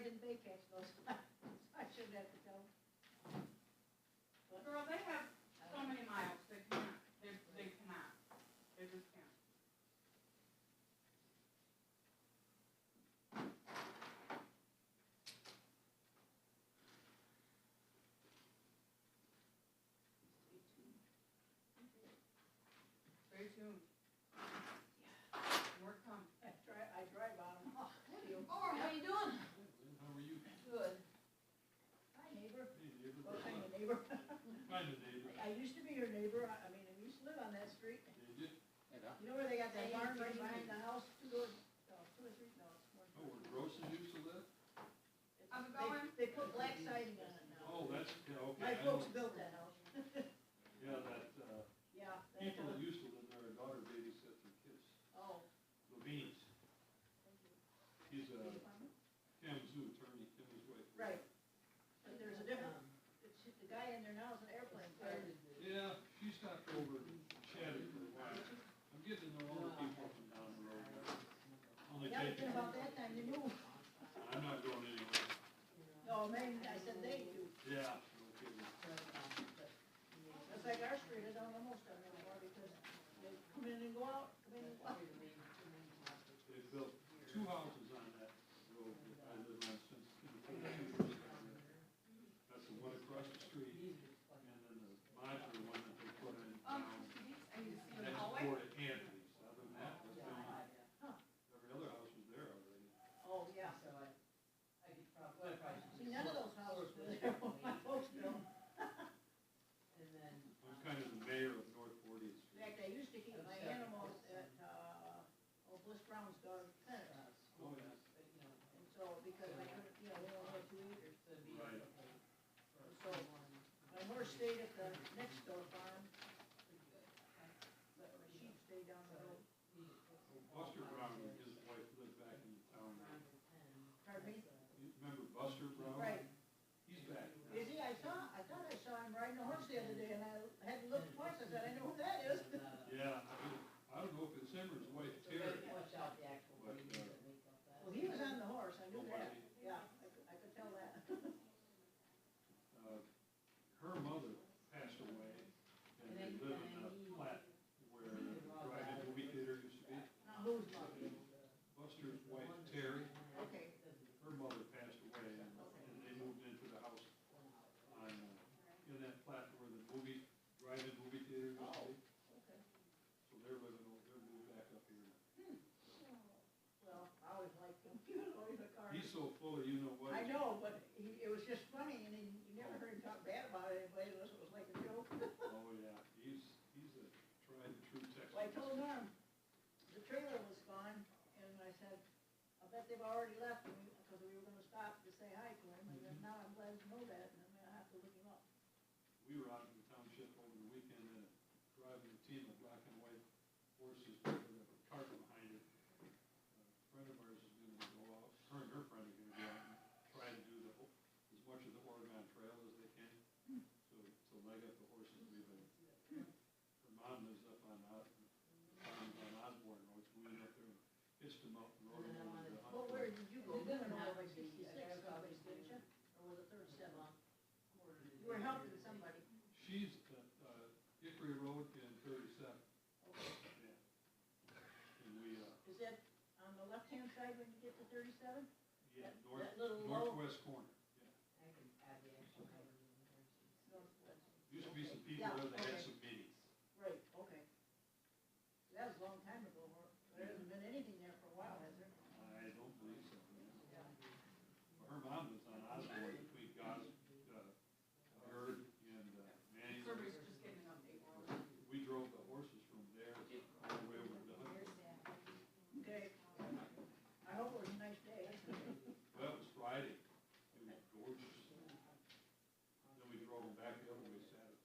didn't they catch those? I shouldn't have to tell. Girl, they have so many miles, they cannot, they cannot, they just can't. Stay tuned. More come. I drive on them. Oh, what are you? Oh, how you doing? How are you? Good. Hi, neighbor. Hey, neighbor. What kind of neighbor? Kind of neighbor. I used to be your neighbor. I mean, I used to live on that street. Did you? You know where they got that barn right behind the house? Two or three? No, it's more. Oh, where Grosses used to live? How's it going? They put black siding on it now. Oh, that's, yeah, okay. My I folks know. built that house. Yeah, that, Yeah. people that used to live there, our daughter babysits her kids. Oh. Levine's. Thank you. He's a The apartment? Kalamazoo attorney, him and his wife. Right. But there's a different, the guy in there now is an airplane pilot. Yeah, she stopped over and chatted for a while. I'm getting to know all the people up and down the road. Only Yeah, taking, it's about that time they moved. I'm not going anywhere. No, maybe, I said they do. Yeah, no kidding. It's like our street, I don't know most of them anymore because they come in and go out, come in and go out. They built 2 houses on that road that I live on since in the 40s. That's the one across the street, and then the modular one that they put in I town need to see the next hallway. door to Anthony's. Other than that, that's been, every other house was there already. Oh, yeah. See, none of those houses were there when my folks built. I'm kind of the mayor of North 40th In Street. fact, I used to keep my animals at, Bliss Brown's dog clinic. Oh, yeah. And so, because I couldn't, we only had 2 acres. Right. And so, my horse stayed at the next door farm, but my sheep stayed down the road. Buster Brown and his wife lived back in the town. Pardon me? You remember Buster Brown? Right. He's back now. Is he? I thought I saw him riding a horse the other day, and I had to look twice. I said, I know who that is. Yeah, I don't know if it's him or his wife Terry. But, Well, he was on the horse, I knew that. Yeah, I could tell that. her mother passed away, and they live in a flat where the drive-in movie theater used to be. Now, who's mother? Buster's wife Terry, Okay. her mother passed away, and they moved into the house on, in that flat where the drive-in movie theater used to be. Okay. So they're moved back up here. Well, I always liked him. He was always a car. He's so full of you-know-what. I know, but it was just funny, and you never heard him talk bad about anybody unless it was like a joke. Oh, yeah, he's a tried and true Texan. Well, I told Norm, the trailer was gone, and I said, I bet they've already left, because we were gonna stop to say hi to him, and then now I'm glad to know that, and I'm gonna have to look him up. We were out in the township over the weekend and driving a team of black and white horses with a cart behind it. A friend of ours is gonna go out, her and her friend are gonna go out and try to do as much of the Oregon Trail as they can. So leg up the horses. Her mom lives up on Osborne Road, so we went up there and hitched them up and rode them over to the Well, where did you go? You went over by 66 someplace, didn't you? Or was it 37? You were helping somebody. She's at Hickory Road and 37. Okay. Yeah. And we, Is that on the left-hand side when you get to 37? yeah, That little low- northwest corner, yeah. Northwest. Used to be some people Yeah, there that had okay. some minis. Right, okay. That was a long time ago, or there hasn't been anything there for a while, has there? I don't believe so. Yeah. Her mom was on Osborne between Herd and Manning. Survey's just getting an update. We drove the horses from there all the way over to Huntington. Okay. I hope it was a nice day. Well, it was Friday. It was gorgeous. Then we drove them back the other way Saturday.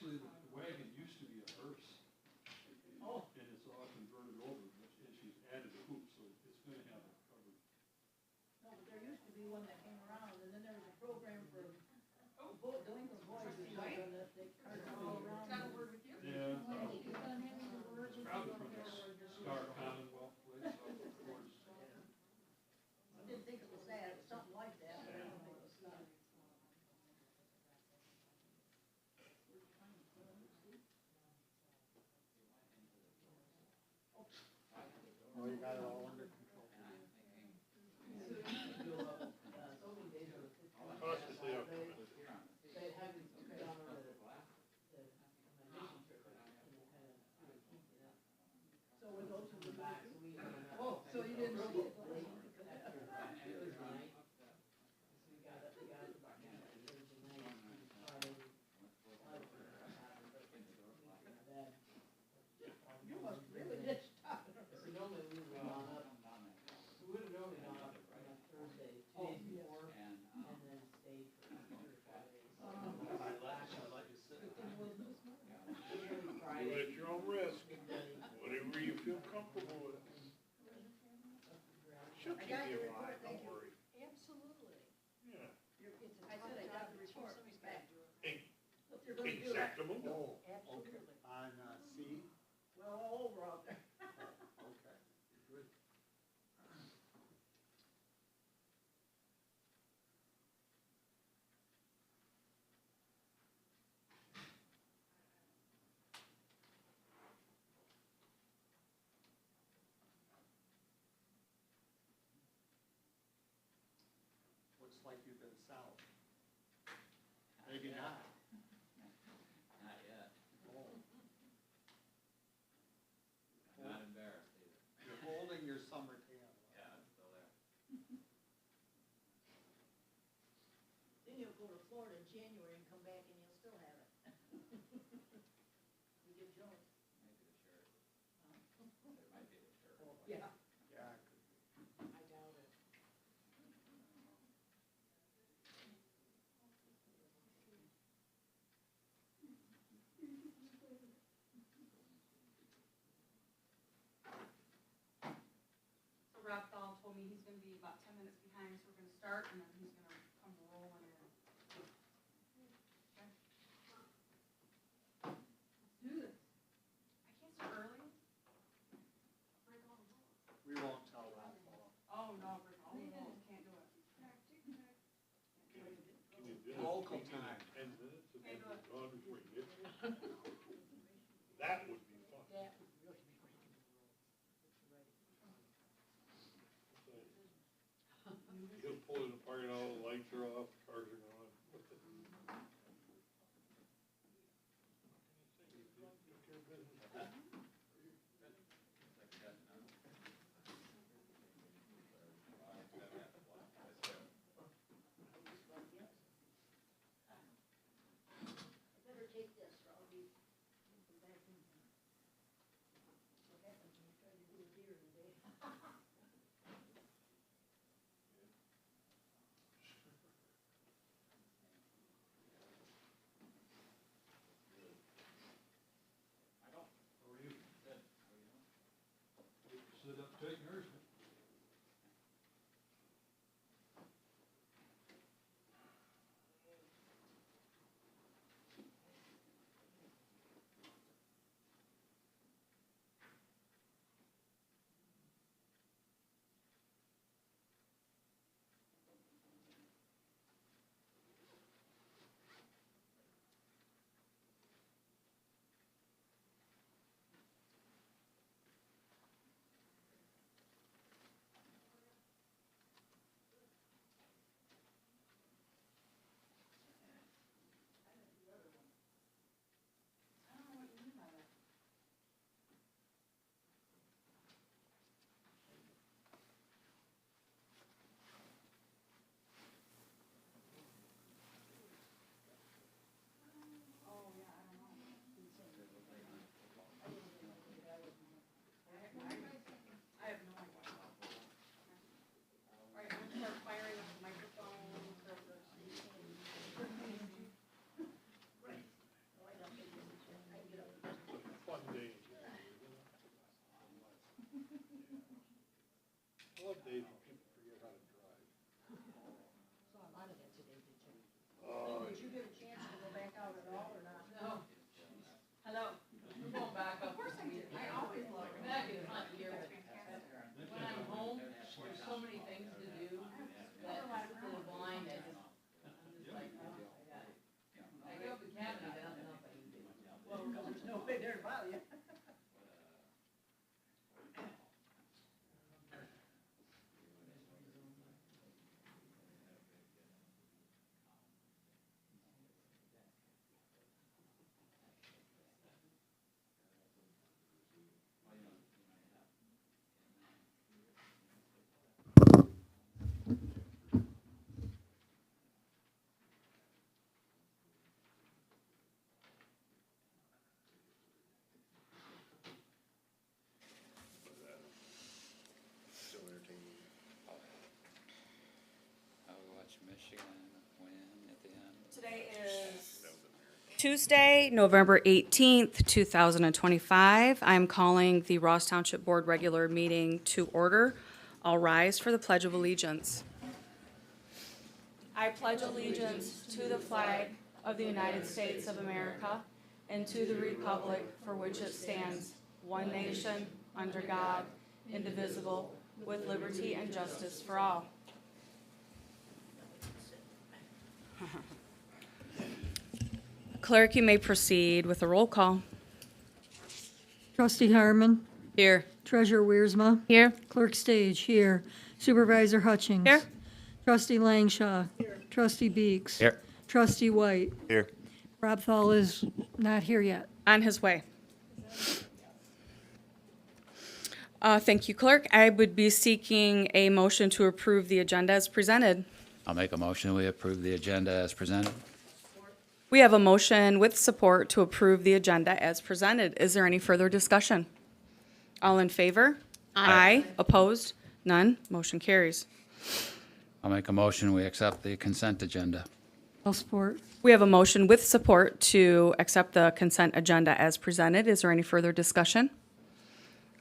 Actually, the wagon used to be a hearse, Oh, and it's all converted over, and she's added a hoop, so it's gonna have it covered. no, but there used to be one that came around, and then there was a program for delinquent boys or Trustee White? something that they carted all around. Got a word with you? Yeah, He's done having a word it's with probably you. from the Star Commonwealth place, of course. I didn't think it was that, it was something like that, but I don't think it was that. Oh, you got it all under control. Cautiously optimistic. So we go to the back. Oh, so you didn't see it? You must really did stop. Normally we would have gone up, we would have normally gone up on a Thursday, 2 days before, and then stayed for 3 or 4 days. I let you sit. Usually Do Friday. it at your own risk, midday, whatever you feel comfortable with. She'll I keep got you your in report, line, thank don't you. worry. Absolutely. Yeah. I said I got the report back. Ex- What you're gonna do that. Exactamundo. Oh, okay. Absolutely. On, C? Well, all over out there. Okay, good. Looks like you've been south. Maybe not. Not yet. Oh. Not embarrassed either. You're holding your summer tan. Yeah, it's still there. Then you'll go to Florida in January and come back and you'll still have it. You give Jones. Maybe the shirt. It might be the shirt. Yeah. Yeah, it could be. I doubt it. So Rob Dahl told me he's gonna be about 10 minutes behind, so we're gonna start, and then he's gonna come rolling in. Okay. Let's do this. I can't start early. Break all the rules. We won't tell that far. Oh, no, break all the rules, can't do it. Can you do it? Local Can you do it time. in 10 minutes and then Can't do be it. gone before you get there? That would be fun. That would really be breaking the rules. He'll pull in the parking, all the lights are off, the cars are gone. Took care of business. Looks like you got none. I better take this or I'll be back in. What happens when you try to do a deer today? Nowadays, people forget how to drive. Saw a lot of that today, did you? Oh, Did you get a chance to go back out at all or not? No. Hello. We're going back up. Of course I did, I always love it. Back in front here. That's fantastic. When I'm home, there's so many things to do that for the blind, I'm just like, oh, I go up the cabinet, I don't know if I can do it. Well, because there's no way there to bother you. still entertaining. I would watch Michigan win at the end. Today is That was American. Tuesday, November 18th, 2025. I'm calling the Ross Township Board regular meeting to order. I'll rise for the Pledge of Allegiance. I pledge allegiance to the flag of the United States of America and to the republic for which it stands, one nation, under God, indivisible, with liberty and justice for all. Clerk, you may proceed with a roll call. Trustee Harmon. Here. Treasurer Wiersma. Here. Clerk Stage, here. Supervisor Hutchings. Here. Trustee Langshaw. Trustee Beeks. Here. Trustee White. Here. Rob Thal is not here yet. On his way. Thank you, Clerk. I would be seeking a motion to approve the agenda as presented. I'll make a motion, we approve the agenda as presented. We have a motion with support to approve the agenda as presented. Is there any further discussion? All in favor? Aye. Opposed? None. Motion carries. I'll make a motion, we accept the consent agenda. I'll support. We have a motion with support to accept the consent agenda as presented. Is there any further discussion?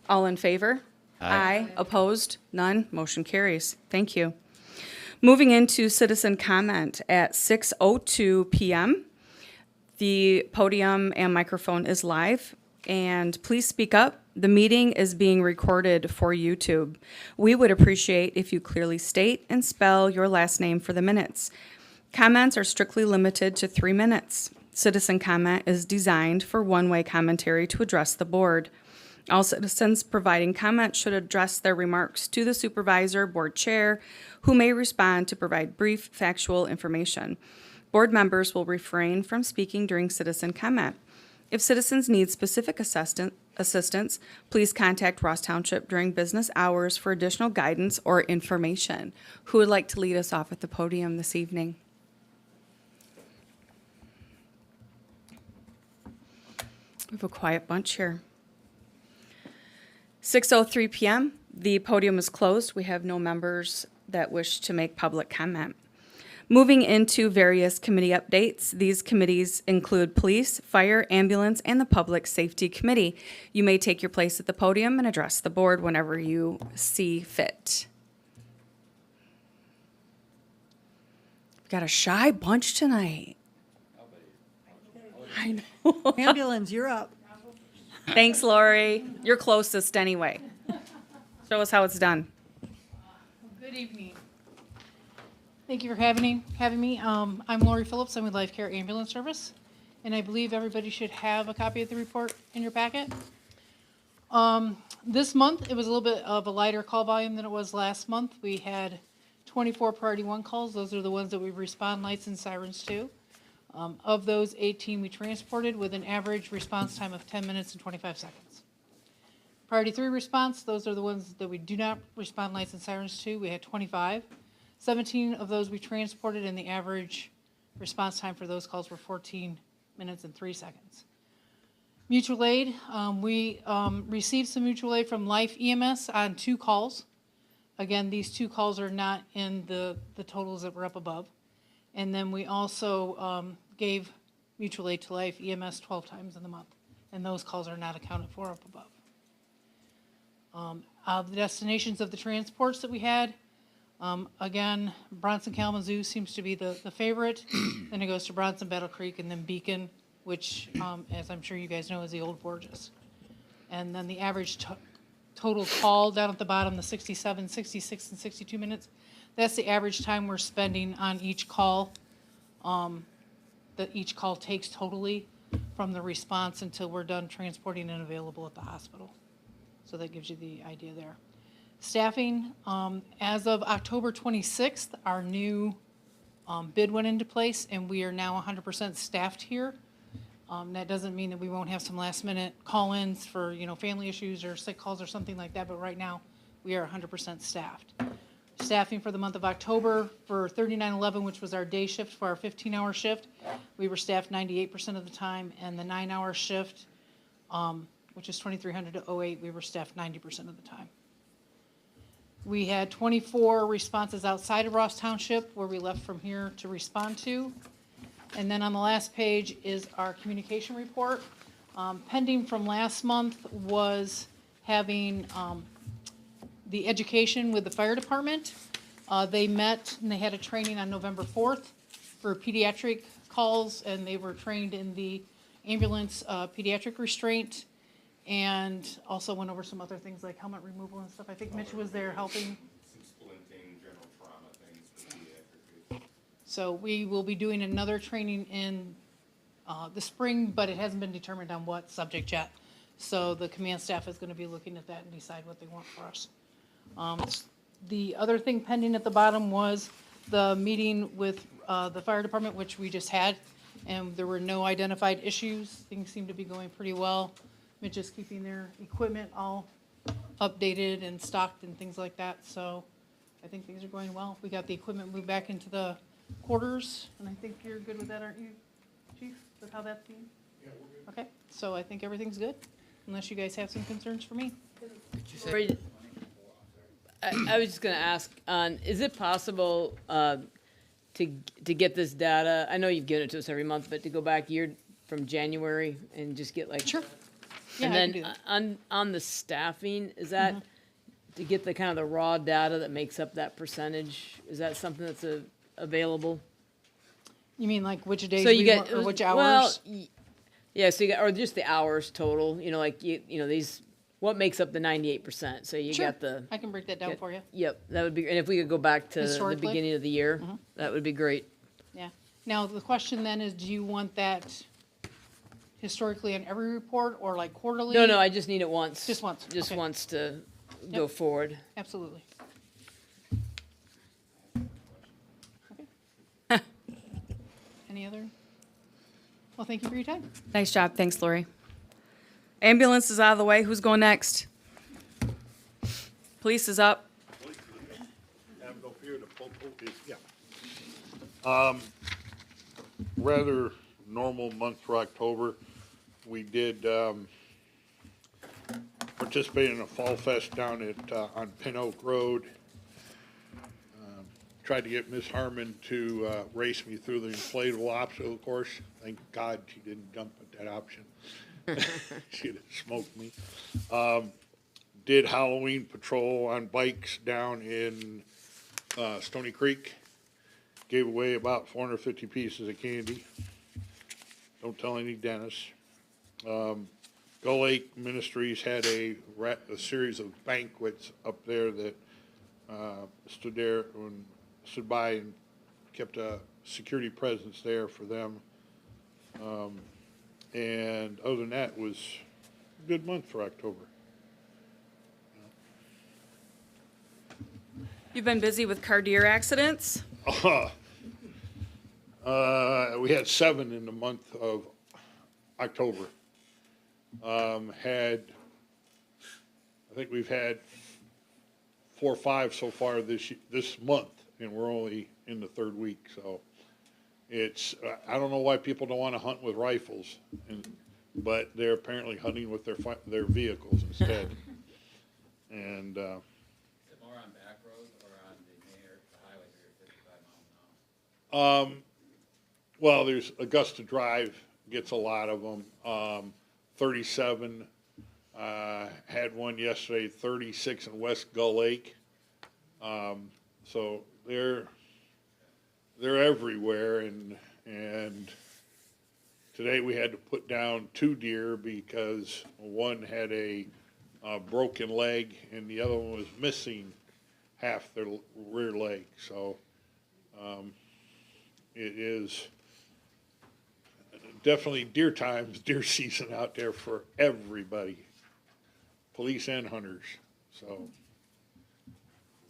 All in favor? Aye. Opposed? None. Motion carries. Thank you. Moving into citizen comment at 6:02 PM. The podium and microphone is live, and please speak up. The meeting is being recorded for YouTube. We would appreciate if you clearly state and spell your last name for the minutes. Comments are strictly limited to 3 minutes. Citizen comment is designed for one-way commentary to address the board. All citizens providing comment should address their remarks to the supervisor, board chair, who may respond to provide brief, factual information. Board members will refrain from speaking during citizen comment. If citizens need specific assistance, please contact Ross Township during business hours for additional guidance or information. Who would like to lead us off at the podium this evening? We have a quiet bunch here. 6:03 PM, the podium is closed. We have no members that wish to make public comment. Moving into various committee updates, these committees include Police, Fire, Ambulance, and the Public Safety Committee. You may take your place at the podium and address the board whenever you see fit. We've got a shy bunch tonight. I know. Ambulance, you're up. Thanks, Lori. You're closest anyway. Show us how it's done. Good evening. Thank you for having me. I'm Lori Phillips. I'm with Life Care Ambulance Service, and I believe everybody should have a copy of the report in your packet. This month, it was a little bit of a lighter call volume than it was last month. We had 24 priority 1 calls. Those are the ones that we respond lights and sirens to. Of those, 18 we transported with an average response time of 10 minutes and 25 seconds. Priority 3 response, those are the ones that we do not respond lights and sirens to. We had 25. 17 of those we transported, and the average response time for those calls were 14 minutes and 3 seconds. Mutual aid, we received some mutual aid from Life EMS on 2 calls. Again, these 2 calls are not in the totals that were up above. And then we also gave mutual aid to Life EMS 12 times in the month, and those calls are not accounted for up above. The destinations of the transports that we had, again, Bronson Kalamazoo seems to be the favorite. Then it goes to Bronson, Battle Creek, and then Beacon, which, as I'm sure you guys know, is the Old Borges. And then the average total call down at the bottom, the 67, 66, and 62 minutes, that's the average time we're spending on each call, that each call takes totally from the response until we're done transporting and available at the hospital. So that gives you the idea there. Staffing, as of October 26th, our new bid went into place, and we are now 100% staffed here. That doesn't mean that we won't have some last-minute call-ins for, family issues or sick calls or something like that, but right now, we are 100% staffed. Staffing for the month of October for 3911, which was our day shift for our 15-hour shift, we were staffed 98% of the time, and the 9-hour shift, which is 2300 to 08, we were staffed 90% of the time. We had 24 responses outside of Ross Township where we left from here to respond to. And then on the last page is our communication report. Pending from last month was having the education with the fire department. They met and they had a training on November 4th for pediatric calls, and they were trained in the ambulance pediatric restraint, and also went over some other things like helmet removal and stuff. I think Mitch was there helping. Some splinting, general trauma things for pediatric. So we will be doing another training in the spring, but it hasn't been determined on what subject yet. So the command staff is gonna be looking at that and decide what they want for us. The other thing pending at the bottom was the meeting with the fire department, which we just had, and there were no identified issues. Things seem to be going pretty well. Mitch is keeping their equipment all updated and stocked and things like that, so I think things are going well. We got the equipment moved back into the quarters, and I think you're good with that, aren't you, Chief, with how that's being? Yeah, we're good. Okay, so I think everything's good, unless you guys have some concerns for me. I was just gonna ask, is it possible to get this data? I know you've given it to us every month, but to go back from January and just get like. Sure. Yeah, And I can then do that. on the staffing, is that to get the kind of the raw data that makes up that percentage? Is that something that's available? You mean like which days So you we get work, or which well, hours? yeah. So you got, or just the hours total. Like these. What makes up the 98%? So you Sure. got the. I can break that down for you. Yep, that would be. And if we could go back to the Historically? beginning of the year, that would be great. Yeah. Now, the question then is, do you want that historically on every report or like quarterly? No, I just need it once. Just once, Just okay. once to go forward. Absolutely. Okay. Any other? Well, thank you for your time. Nice job. Thanks, Lori. Ambulance is out of the way. Who's going next? Police is up. Have no fear, the police, yeah. Rather normal month for October. We did, participate in a fall fest down at, on Pin Oak Road. Tried to get Miss Harmon to, race me through the inflatable obstacle course. Thank God she didn't jump at that option. She'd have smoked me. Did Halloween patrol on bikes down in Stony Creek. Gave away about 450 pieces of candy. Don't tell any dentists. Gull Lake Ministries had a series of banquets up there that stood by and kept a security presence there for them. And other than that, it was a good month for October. You've been busy with car deer accidents? We had 7 in the month of October. I think we've had 4 or 5 so far this month, and we're only in the 3rd week, so. It's, I don't know why people don't want to hunt with rifles, but they're apparently hunting with their vehicles instead. And, Is it more on back roads or on the highway here, 55 miles an hour? well, there's Augusta Drive gets a lot of them. 37 Had one yesterday, 36 in West Gull Lake. So they're everywhere, and today we had to put down 2 deer because one had a broken leg and the other one was missing half their rear leg. So it is definitely deer season out there for everybody, police and hunters.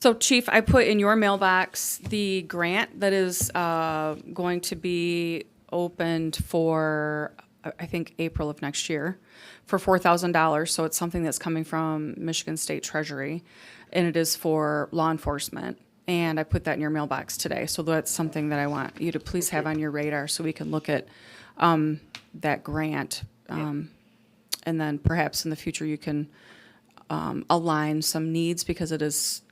So Chief, I put in your mailbox the grant that is going to be opened for, I think, April of next year for $4,000. So it's something that's coming from Michigan State Treasury, and it is for law enforcement. And I put that in your mailbox today. So that's something that I want you to please have on your radar so we can look at that grant. And then perhaps in the future you can align some needs, because it is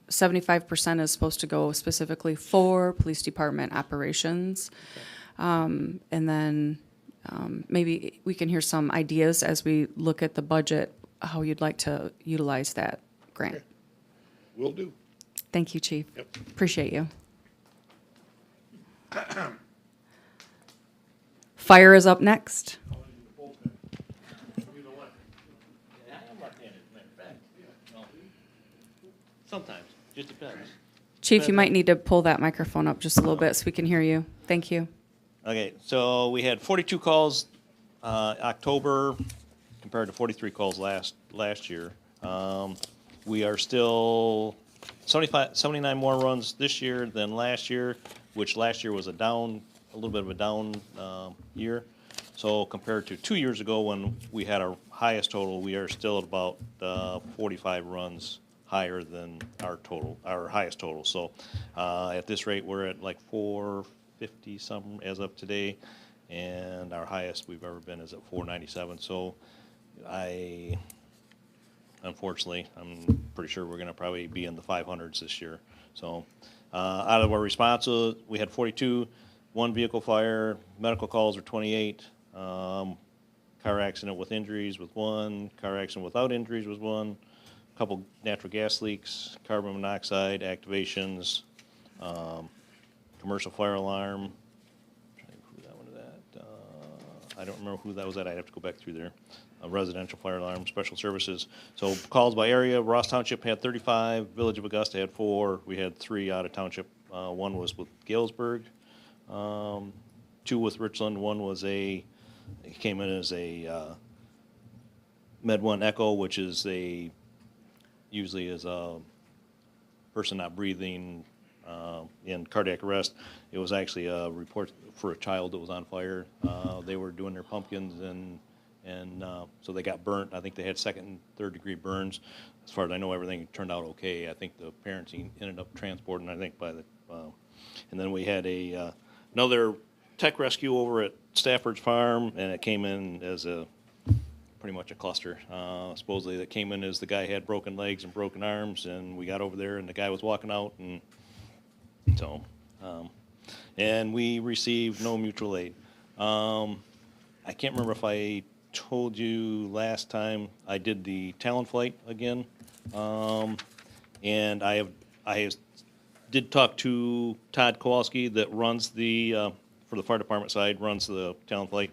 75% is supposed to go specifically for police department operations. And then maybe we can hear some ideas as we look at the budget, how you'd like to utilize that grant. Okay. Will do. Thank you, Chief. Yep. Appreciate you. Fire is up next. I am left-handed, as a matter of fact. No. Sometimes, just depends. Chief, you might need to pull that microphone up just a little bit so we can hear you. Thank you. Okay, so we had 42 calls October compared to 43 calls last year. We are still 79 more runs this year than last year, which last year was a little bit of a down year. So compared to 2 years ago when we had our highest total, we are still at about 45 runs higher than our highest total. So at this rate, we're at like 450 something as of today, and our highest we've ever been is at 497. So unfortunately, I'm pretty sure we're going to probably be in the 500s this year. So out of our responses, we had 42, 1 vehicle fire, medical calls were 28, car accident with injuries with 1, car accident without injuries was 1, a couple natural gas leaks, carbon monoxide activations, commercial fire alarm. I don't remember who that was at. I'd have to go back through there. Residential fire alarm, special services. So calls by area, Ross Township had 35, Village of Augusta had 4. We had 3 out of Township. 1 was with Galesburg, 2 with Richland. 1 was he came in as a Med 1 Echo, which is usually is a person not breathing in cardiac arrest. It was actually a report for a child that was on fire. They were doing their pumpkins and so they got burnt. I think they had 2nd and 3rd degree burns. As far as I know, everything turned out okay. I think the parents ended up transporting, I think, and then we had another tech rescue over at Stafford's Farm, and it came in as pretty much a cluster. Supposedly that came in as the guy had broken legs and broken arms, and we got over there and the guy was walking out, and so, and we received no mutual aid. I can't remember if I told you last time I did the talent flight again, and I did talk to Todd Kowalski that runs for the fire department side, runs the talent flight,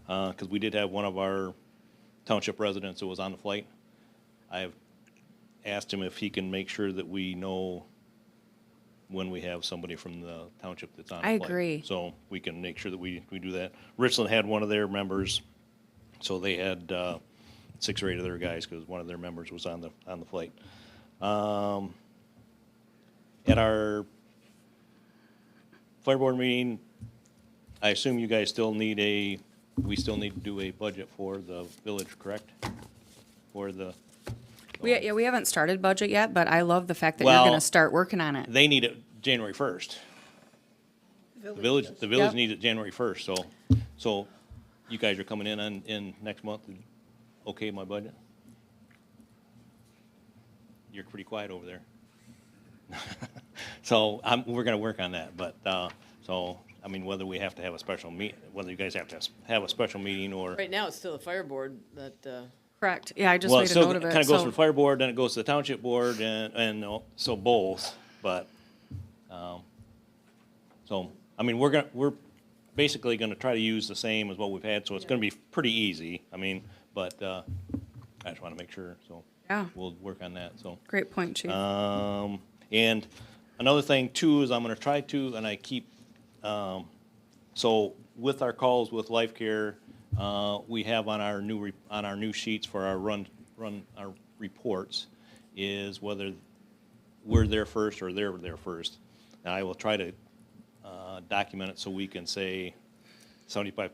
because we did have one of our township residents that was on the flight. I have asked him if he can make sure that we know when we have somebody from the township that's on the flight. I agree. So we can make sure that we do that. Richland had one of their members, so they had 6 or 8 of their guys because one of their members was on the flight. At our fire board meeting, I assume you guys we still need to do a budget for the village, correct? We haven't started budget yet, but I love the fact that you're Well, going to start working on it. They need it January 1st. The village Yep. needs it January 1st, so you guys are coming in next month and okay my budget? You're pretty quiet over there. So we're gonna work on that, but, so, I mean, whether we have to have a special whether you guys have to have a special meeting or. Right now, it's still the fire board that, Correct. Yeah, I just Well, made a so note of it. kind of goes So- from fire board, then it goes to the township board, and so both. But, so I mean, we're basically gonna try to use the same as what we've had, so it's gonna be pretty easy. I mean, but I just want to make sure. So Yeah. we'll work on that. So. Great point, Chief. And another thing too is I'm gonna try to, and I keep, so with our calls with Life Care, we have on our new sheets for our run our reports is whether we're there first or they're there first. And I will try to document it so we can say 75%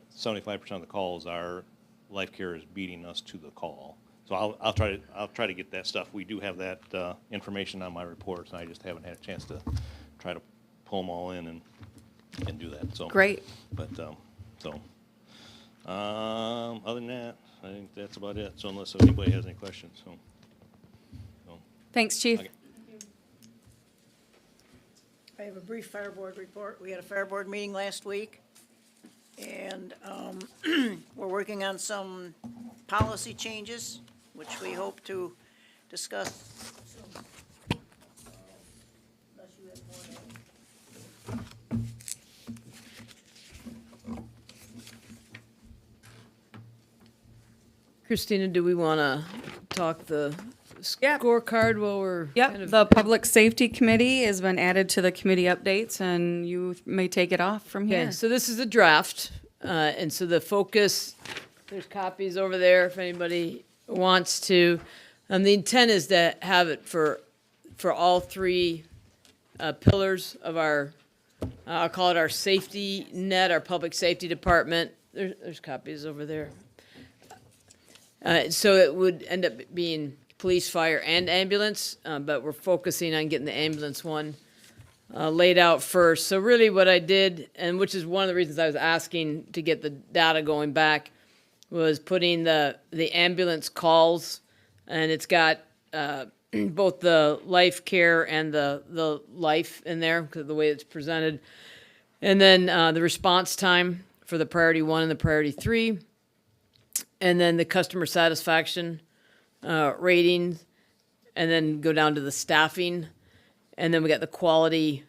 of the calls are Life Care is beating us to the call. So I'll try to get that stuff. We do have that information on my reports, and I just haven't had a chance to try to pull them all in and do that. So Great. But other than that, I think that's about it. So unless anybody has any questions, so. Thanks, Chief. Okay. I have a brief fire board report. We had a fire board meeting last week, and we're working on some policy changes, which we hope to discuss. Unless you have more to add. Christina, do we want to talk the scorecard while we're kind Yep, of- the Public Safety Committee has been added to the committee updates, and you may take it off from Okay, here. so this is a draft, and so the focus, there's copies over there if anybody wants to. The intent is to have it for all three pillars of our, I'll call it our safety net, our public safety department. There's copies over there. So it would end up being police, fire, and ambulance, but we're focusing on getting the ambulance one laid out first. So really what I did, and which is one of the reasons I was asking to get the data going back, was putting the ambulance calls, and it's got both the life care and the life in there, because of the way it's presented. And then the response time for the priority 1 and the priority 3. And then the customer satisfaction ratings, and then go down to the staffing. And then we got the quality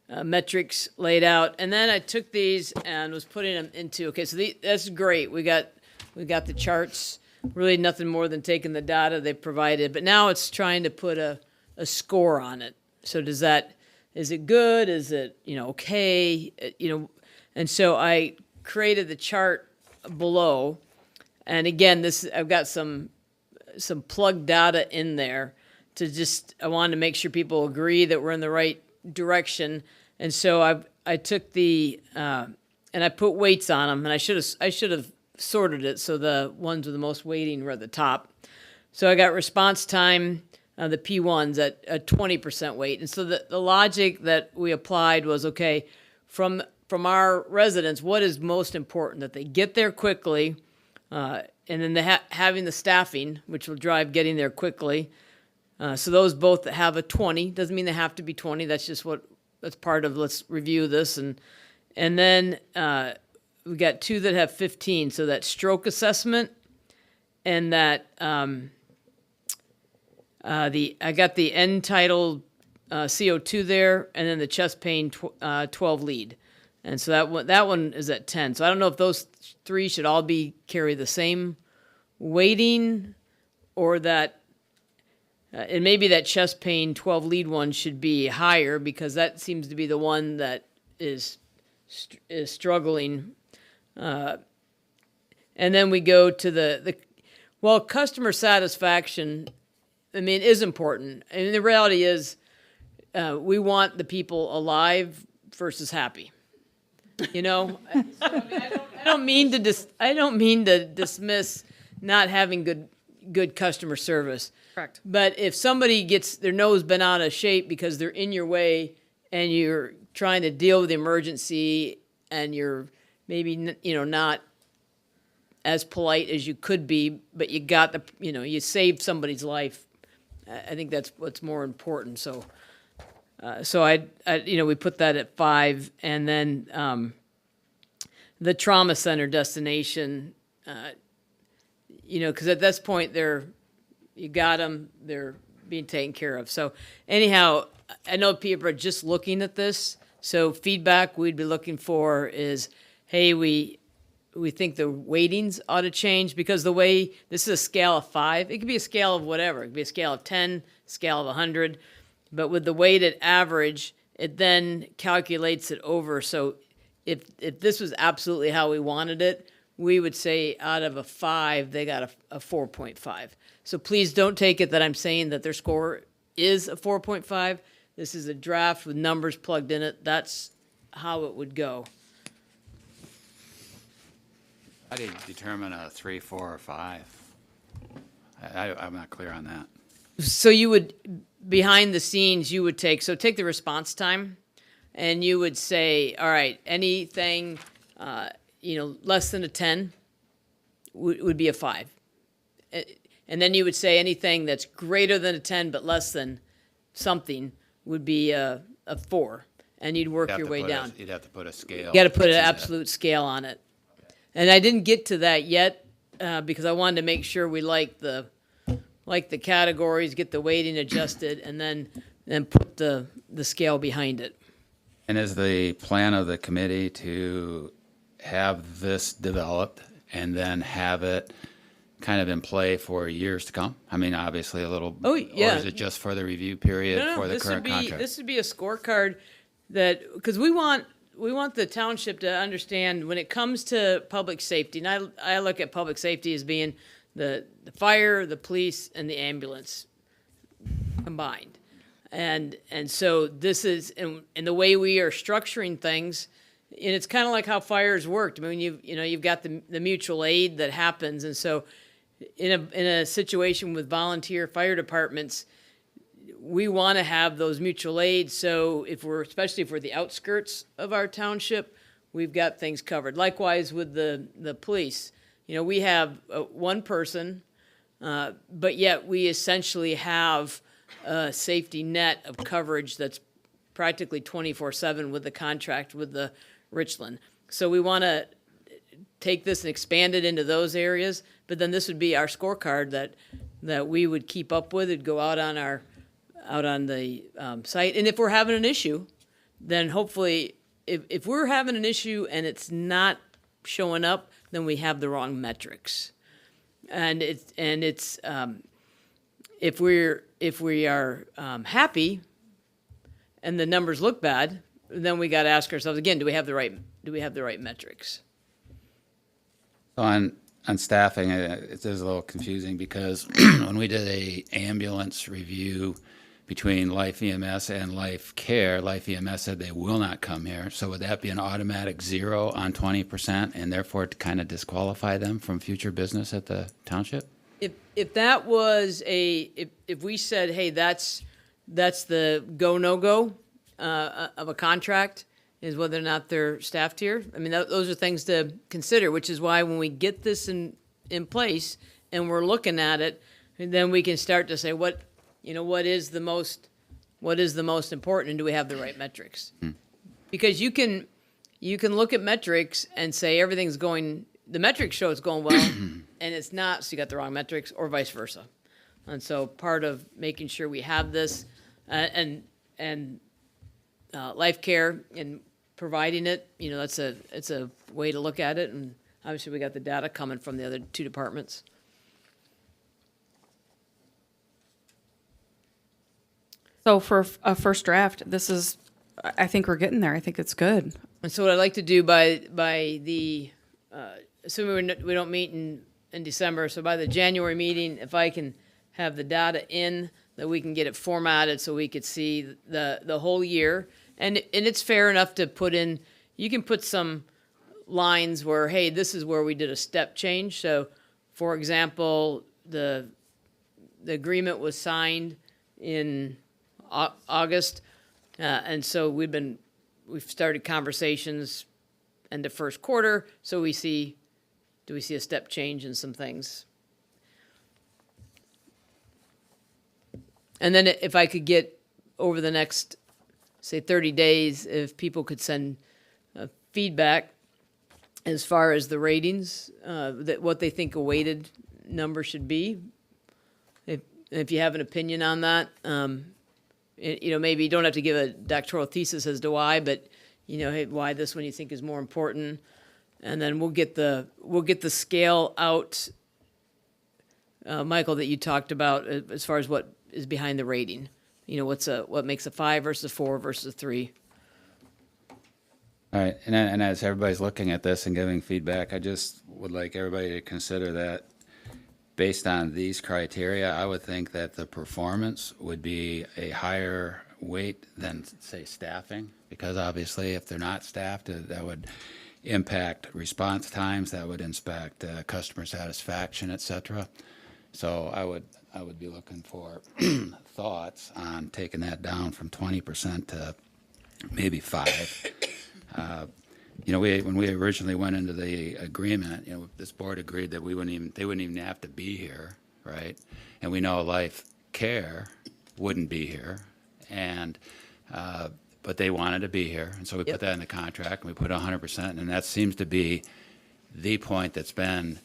metrics laid out. And then I took these and was putting them into, okay, so that's great. We got the charts, really nothing more than taking the data they provided. But now it's trying to put a score on it. So is it good? Is it, okay? And so I created the chart below. And again, I've got some plug data in there I wanted to make sure people agree that we're in the right direction. And so I took and I put weights on them, and I should have sorted it so the ones with the most weighting were at the top. So I got response time, the P1s at 20% weight. And so the logic that we applied was, okay, from our residents, what is most important? That they get there quickly, and then having the staffing, which will drive getting there quickly. So those both that have a 20, doesn't mean they have to be 20. That's just that's part of, let's review this. And then we got 2 that have 15. So that stroke assessment and that, I got the end title CO2 there, and then the chest pain 12 lead. And so that one is at 10. So I don't know if those 3 should all carry the same weighting, or that, and maybe that chest pain 12 lead one should be higher, because that seems to be the one that is struggling. And then we go to customer satisfaction, is important. And the reality is, we want the people alive versus happy. So, I don't mean to dismiss not having good customer service. Correct. But if somebody gets their nose bent out of shape because they're in your way, and you're trying to deal with the emergency, and you're maybe not as polite as you could be, but you got you saved somebody's life, I think that's what's more important. So we put that at 5, and then the trauma center destination, you know, because at this point you got them, they're being taken care of. So anyhow, I know people are just looking at this. So feedback we'd be looking for is, hey, we think the weightings ought to change, because the way this is a scale of 5, it could be a scale of whatever. It could be a scale of 10, scale of 100, but with the weighted average, it then calculates it over. So if this was absolutely how we wanted it, we would say out of a 5, they got a 4.5. So please don't take it that I'm saying that their score is a 4.5. This is a draft with numbers plugged in it. That's how it would go. How do you determine a 3, 4, or 5? I'm not clear on that. So you would, behind the scenes, you would take the response time, and you would say, all right, anything, less than a 10 would be a 5. And then you would say anything that's greater than a 10 but less than something would be a 4. And you'd work your way down. You'd have to put a scale. You got to put an absolute scale on it. And I didn't get to that yet because I wanted to make sure we like the categories, get the weighting adjusted, and then put the scale behind it. And is the plan of the committee to have this developed and then have it kind of in play for years to come? I mean, obviously a little. Oh, yeah. Or is it just for the review period for the current contract? This would be a scorecard because we want the township to understand when it comes to public safety, and I look at public safety as being the fire, the police, and the ambulance combined. And so this is, and the way we are structuring things, and it's kind of like how fires worked. I mean, you've got the mutual aid that happens, and so in a situation with volunteer fire departments, we want to have those mutual aids. So especially if we're the outskirts of our township, we've got things covered. Likewise with the police, we have one person, but yet we essentially have a safety net of coverage that's practically 24/7 with the contract with the Richland. So we want to take this and expand it into those areas, but then this would be our scorecard that we would keep up with. It'd go out on the site. And if we're having an issue, then hopefully, if we're having an issue and it's not showing up, then we have the wrong metrics. And it's if we are happy and the numbers look bad, then we got to ask ourselves again: do we have the right metrics? On staffing, it is a little confusing because when we did a ambulance review between Life EMS and Life Care, Life EMS said they will not come here. So would that be an automatic 0 on 20% and therefore to kind of disqualify them from future business at the township? If that was if we said, hey, that's the go no go of a contract, is whether or not they're staffed here. I mean, those are things to consider, which is why when we get this in place and we're looking at it, then we can start to say what is the most important, and do we have the right metrics? Because you can look at metrics and say everything's going, the metrics show it's going well, and it's not, so you got the wrong metrics, or vice versa. And so part of making sure we have this and Life Care and providing it, it's a way to look at it, and obviously we got the data coming from the other two departments. So for a first draft, I think we're getting there. I think it's good. And so what I'd like to do by the, assuming we don't meet in December, so by the January meeting, if I can have the data in, that we can get it formatted so we could see the whole year. And it's fair enough to put in, you can put some lines where, hey, this is where we did a step change. So, for example, the agreement was signed in August, and so we've started conversations in the first quarter. So do we see a step change in some things? And then if I could get over the next, say, 30 days, if people could send feedback as far as the ratings, what they think a weighted that number should be. If you have an opinion on that, maybe you don't have to give a doctoral thesis as to why, but, hey, why this one you think is more important. And then we'll get the scale out, Michael, that you talked about as far as what is behind the rating. What makes a 5 versus 4 versus a 3. All right, and as everybody's looking at this and giving feedback, I just would like everybody to consider that based on these criteria, I would think that the performance would be a higher weight than, say, staffing, because obviously if they're not staffed, that would impact response times, that would impact customer satisfaction, et cetera. So I would be looking for thoughts on taking that down from 20% to maybe 5. When we originally went into the agreement, this board agreed that they wouldn't even have to be here, right? And we know Life Care wouldn't be here, but they wanted to be here, and so we put that in the contract, and we put 100%, and that seems to be the point that's been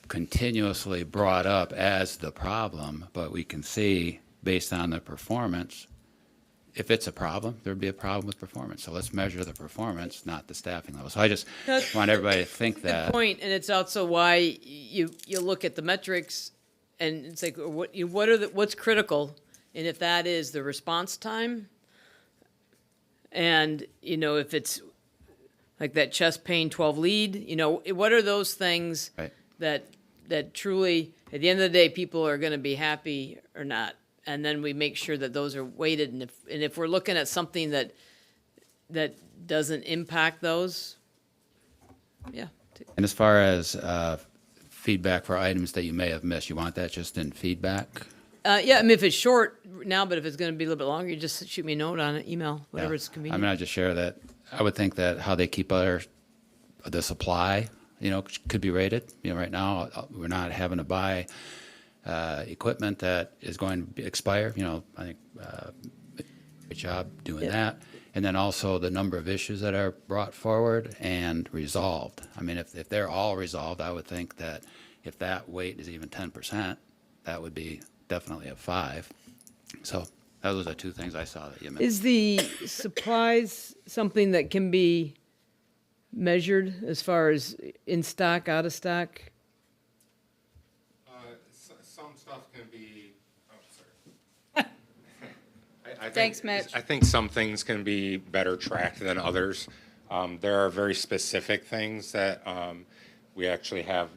continuously brought up as the problem, but we can see, based on the performance, if it's a problem, there'd be a problem with performance. So let's measure the performance, not the staffing level. So I just want everybody to think that. Good point, and it's also why you look at the metrics, and it's like what's critical, and if that is the response time, and if it's like that chest pain 12 lead, what are those things Right. that truly at the end of the day people are going to be happy or not. And then we make sure that those are weighted, and if we're looking at something that doesn't impact those, yeah. And as far as feedback for items that you may have missed, you want that just in feedback? Yeah, I mean, if it's short now, but if it's going to be a little bit longer, you just shoot me a note on it, email, whatever Yeah. is convenient. I just share that. I would think that how they keep the supply, could be rated. Right now, we're not having to buy equipment that is going to expire. I think great job doing that. And then also the number of issues that are brought forward and resolved. I mean, if they're all resolved, I would think that if that weight is even 10%, that would be definitely a 5. So those are 2 things I saw that you mentioned. Is the supplies something that can be measured as far as in stock, out of stock? Some stuff can be, sorry. I think- Thanks, Mitch. I think some things can be better tracked than others. There are very specific things that we actually have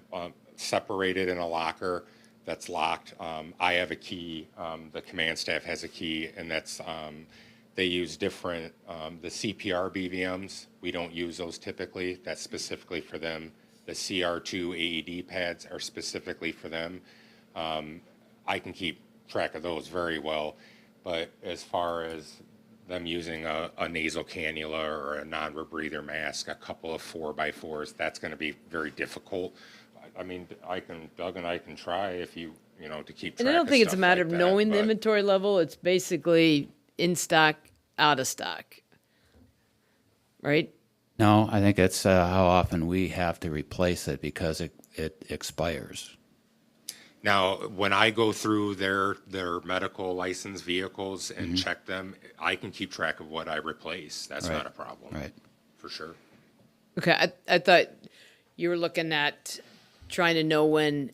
separated in a locker that's locked. I have a key, the command staff has a key, and that's, they use different, the CPR BVMs, we don't use those typically, that's specifically for them. The CR2 AED pads are specifically for them. I can keep track of those very well, but as far as them using a nasal cannula or a non-rebreather mask, a couple of 4x4s, that's going to be very difficult. I mean, Doug and I can try if to keep track And I don't think it's a stuff matter like of that, knowing the but- inventory level. It's basically in stock, out of stock. Right? No, I think it's how often we have to replace it because it expires. Now, when I go through their medical license vehicles and check them, I can keep track of what I replace. That's Right. not a problem. Right. For sure. Okay, I thought you were looking at trying to know when,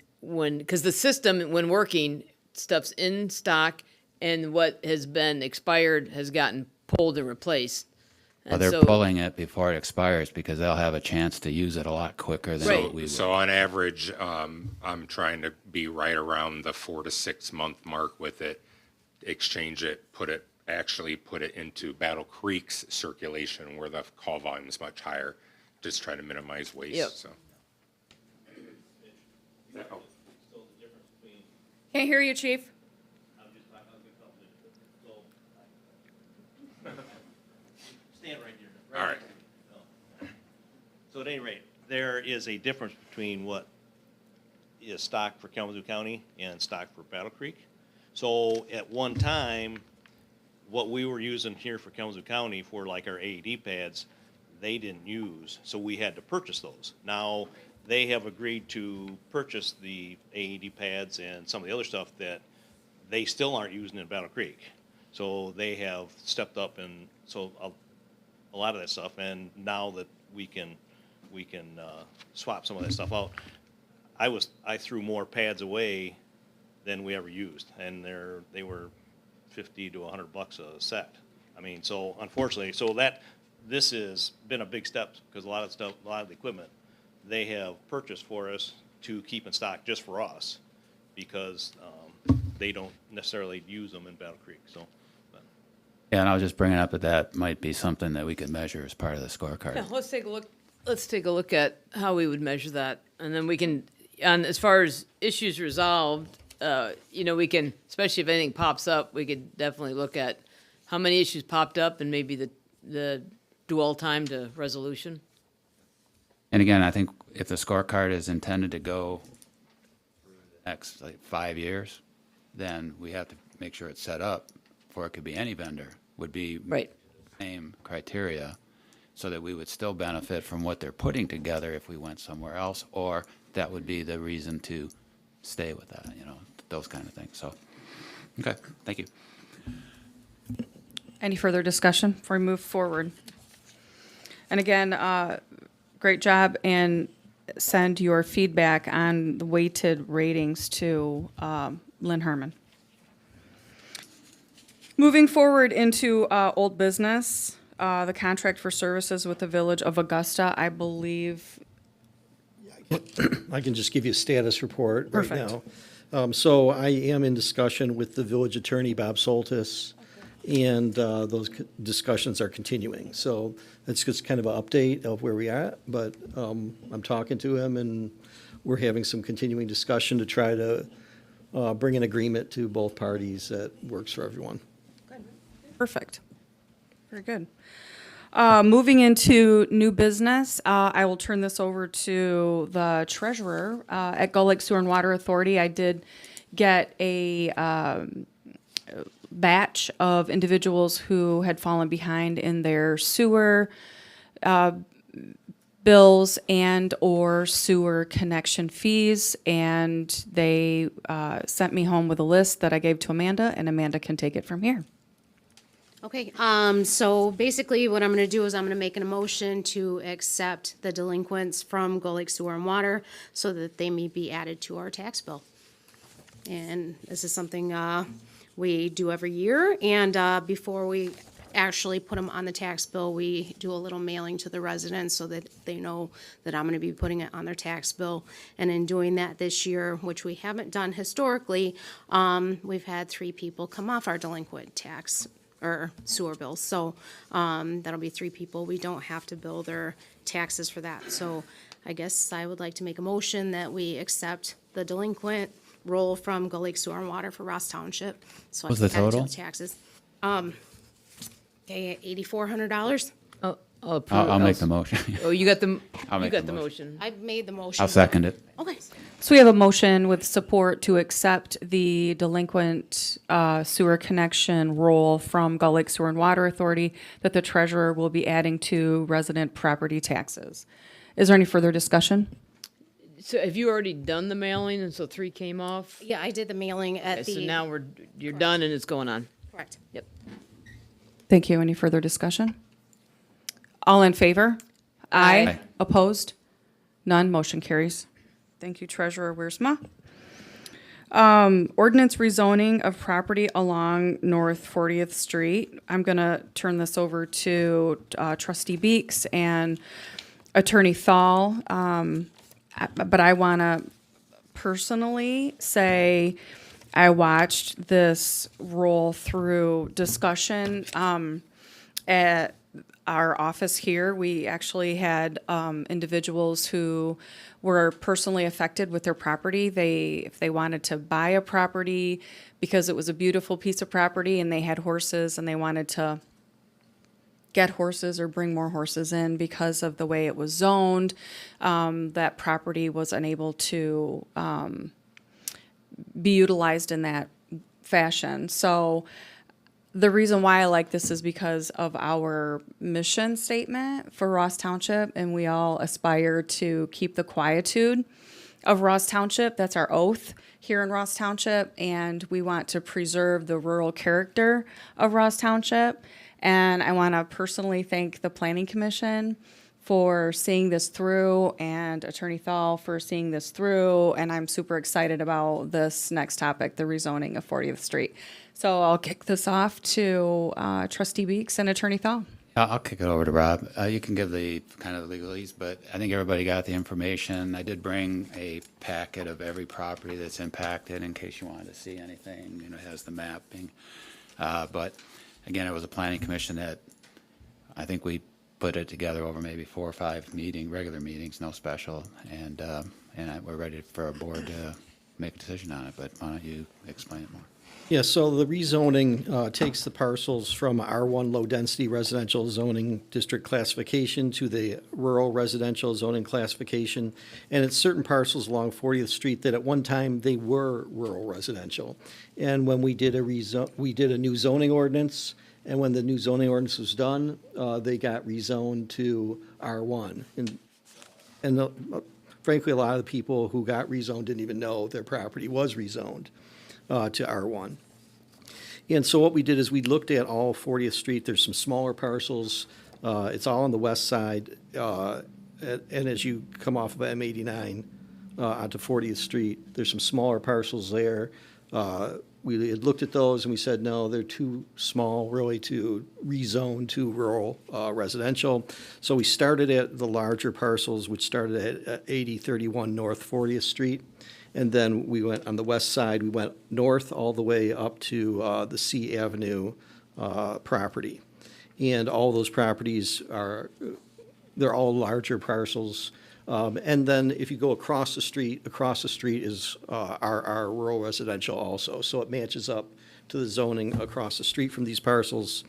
because the system, when working, stuff's in stock, and what has been expired has gotten pulled and replaced. Well, And they're so- pulling it before it expires because they'll have a chance to use it a lot quicker than Right. what we would. So on average, I'm trying to be right around the 4 to 6 month mark with it, exchange it, put it into Battle Creek's circulation where the call volume is much higher, just trying to minimize waste, Yep. so. Can't hear you, Chief. Stand right here. All right. So at any rate, there is a difference between what is stock for Kalamazoo County and stock for Battle Creek. So at one time, what we were using here for Kalamazoo County for like our AED pads, they didn't use, so we had to purchase those. Now, they have agreed to purchase the AED pads and some of the other stuff that they still aren't using in Battle Creek. So they have stepped up, and so a lot of that stuff, and now that we can swap some of that stuff out. I threw more pads away than we ever used, and they were $50 to $100 a set. I mean, so unfortunately, this has been a big step, because a lot of the equipment they have purchased for us to keep in stock just for us, because they don't necessarily use them in Battle Creek. So, Yeah, and I was just bringing up that might be something that we could measure as part of the scorecard. Yeah, let's take a look. Let's take a look at how we would measure that, and then we can. And as far as issues resolved, we can, especially if anything pops up, we could definitely look at how many issues popped up and maybe the dwell time to resolution. And again, I think if the scorecard is intended to go through the next 5 years, then we have to make sure it's set up for it could be any vendor, would be Right. same criteria, so that we would still benefit from what they're putting together if we went somewhere else, or that would be the reason to stay with that, those kind of things. So, okay, thank you. Any further discussion before we move forward? And again, great job, and send your feedback on the weighted ratings to Lynn Herman. Moving forward into old business, the contract for services with the Village of Augusta, I believe. I can just give you a status report right Perfect. now. So I am in discussion with the village attorney, Bob Soltis, and those discussions are continuing. So that's just kind of an update of where we are at, but I'm talking to him, and we're having some continuing discussion to try to bring an agreement to both parties that works for everyone. Perfect. Very good. Moving into new business, I will turn this over to the treasurer. At Gull Lake Sewer and Water Authority, I did get a batch of individuals who had fallen behind in their sewer bills and or sewer connection fees, and they sent me home with a list that I gave to Amanda, and Amanda can take it from here. Okay, so basically what I'm gonna do is I'm gonna make an motion to accept the delinquents from Gull Lake Sewer and Water so that they may be added to our tax bill. And this is something, we do every year, and, before we actually put them on the tax bill, we do a little mailing to the residents so that they know that I'm gonna be putting it on their tax bill. And in doing that this year, which we haven't done historically, we've had 3 people come off our delinquent tax or sewer bills. So that'll be 3 people. We don't have to bill their taxes for that. So I guess I would like to make a motion that we accept the delinquent roll from Gull Lake Sewer and Water for Ross Township. So What's I the can add it to total? the taxes. Okay, $8,400. I'll approve. I'll make the motion. Oh, you got the. I'll You make got the the motion. motion. I've made the motion. I'll second it. Okay. So we have a motion with support to accept the delinquent sewer connection roll from Gull Lake Sewer and Water Authority that the treasurer will be adding to resident property taxes. Is there any further discussion? So have you already done the mailing, and so 3 came off? Yeah, I did the mailing at Okay, the. so now you're done, and it's going on. Correct. Yep. Thank you. Any further discussion? All in favor? Aye. Opposed? None. Motion carries. Thank you, Treasurer Wiersma. Ordinance rezoning of property along North 40th Street. I'm going to turn this over to Trustee Beeks and Attorney Thal. But I want to personally say I watched this roll through discussion at our office here. We actually had individuals who were personally affected with their property. If they wanted to buy a property because it was a beautiful piece of property and they had horses and they wanted to get horses or bring more horses in because of the way it was zoned, that property was unable to be utilized in that fashion. So The reason why I like this is because of our mission statement for Ross Township, and we all aspire to keep the quietude of Ross Township. That's our oath here in Ross Township, and we want to preserve the rural character of Ross Township. And I want to personally thank the Planning Commission for seeing this through, and Attorney Thal for seeing this through, and I'm super excited about this next topic, the rezoning of 40th Street. So I'll kick this off to Trustee Beeks and Attorney Thal. I'll kick it over to Rob. You can give the kind of legalese, but I think everybody got the information. I did bring a packet of every property that's impacted in case you wanted to see anything. You know, it has the mapping. But again, it was a planning commission that I think we put it together over maybe 4 or 5 regular meetings, no special, and we're ready for our board to make a decision on it. But why don't you explain it more? Yeah, so the rezoning takes the parcels from R1 low-density residential zoning district classification to the rural residential zoning classification, and it's certain parcels along 40th Street that at one time they were rural residential. And when we did we did a new zoning ordinance, and when the new zoning ordinance was done, they got rezoned to R1. And frankly, a lot of the people who got rezoned didn't even know their property was rezoned to R1. And so what we did is we looked at all 40th Street. There's some smaller parcels. It's all on the west side. And as you come off of M89 onto 40th Street, there's some smaller parcels there. We had looked at those and we said, no, they're too small really to rezone to rural residential. So we started at the larger parcels, which started at 8031 North 40th Street. And then we went on the west side, we went north all the way up to the C Avenue property. And all those properties they're all larger parcels. And then if you go across the street is our rural residential also. So it matches up to the zoning across the street from these parcels.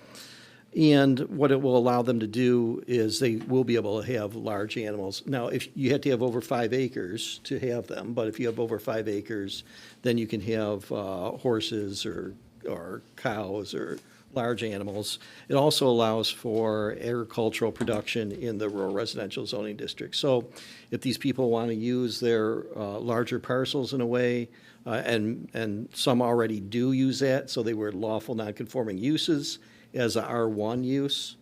And what it will allow them to do is they will be able to have large animals. Now, if you have to have over 5 acres to have them, but if you have over 5 acres, then you can have horses or cows or large animals. It also allows for agricultural production in the rural residential zoning district. So if these people want to use their larger parcels in a way, and some already do use that, so they were lawful nonconforming uses as a R1 use,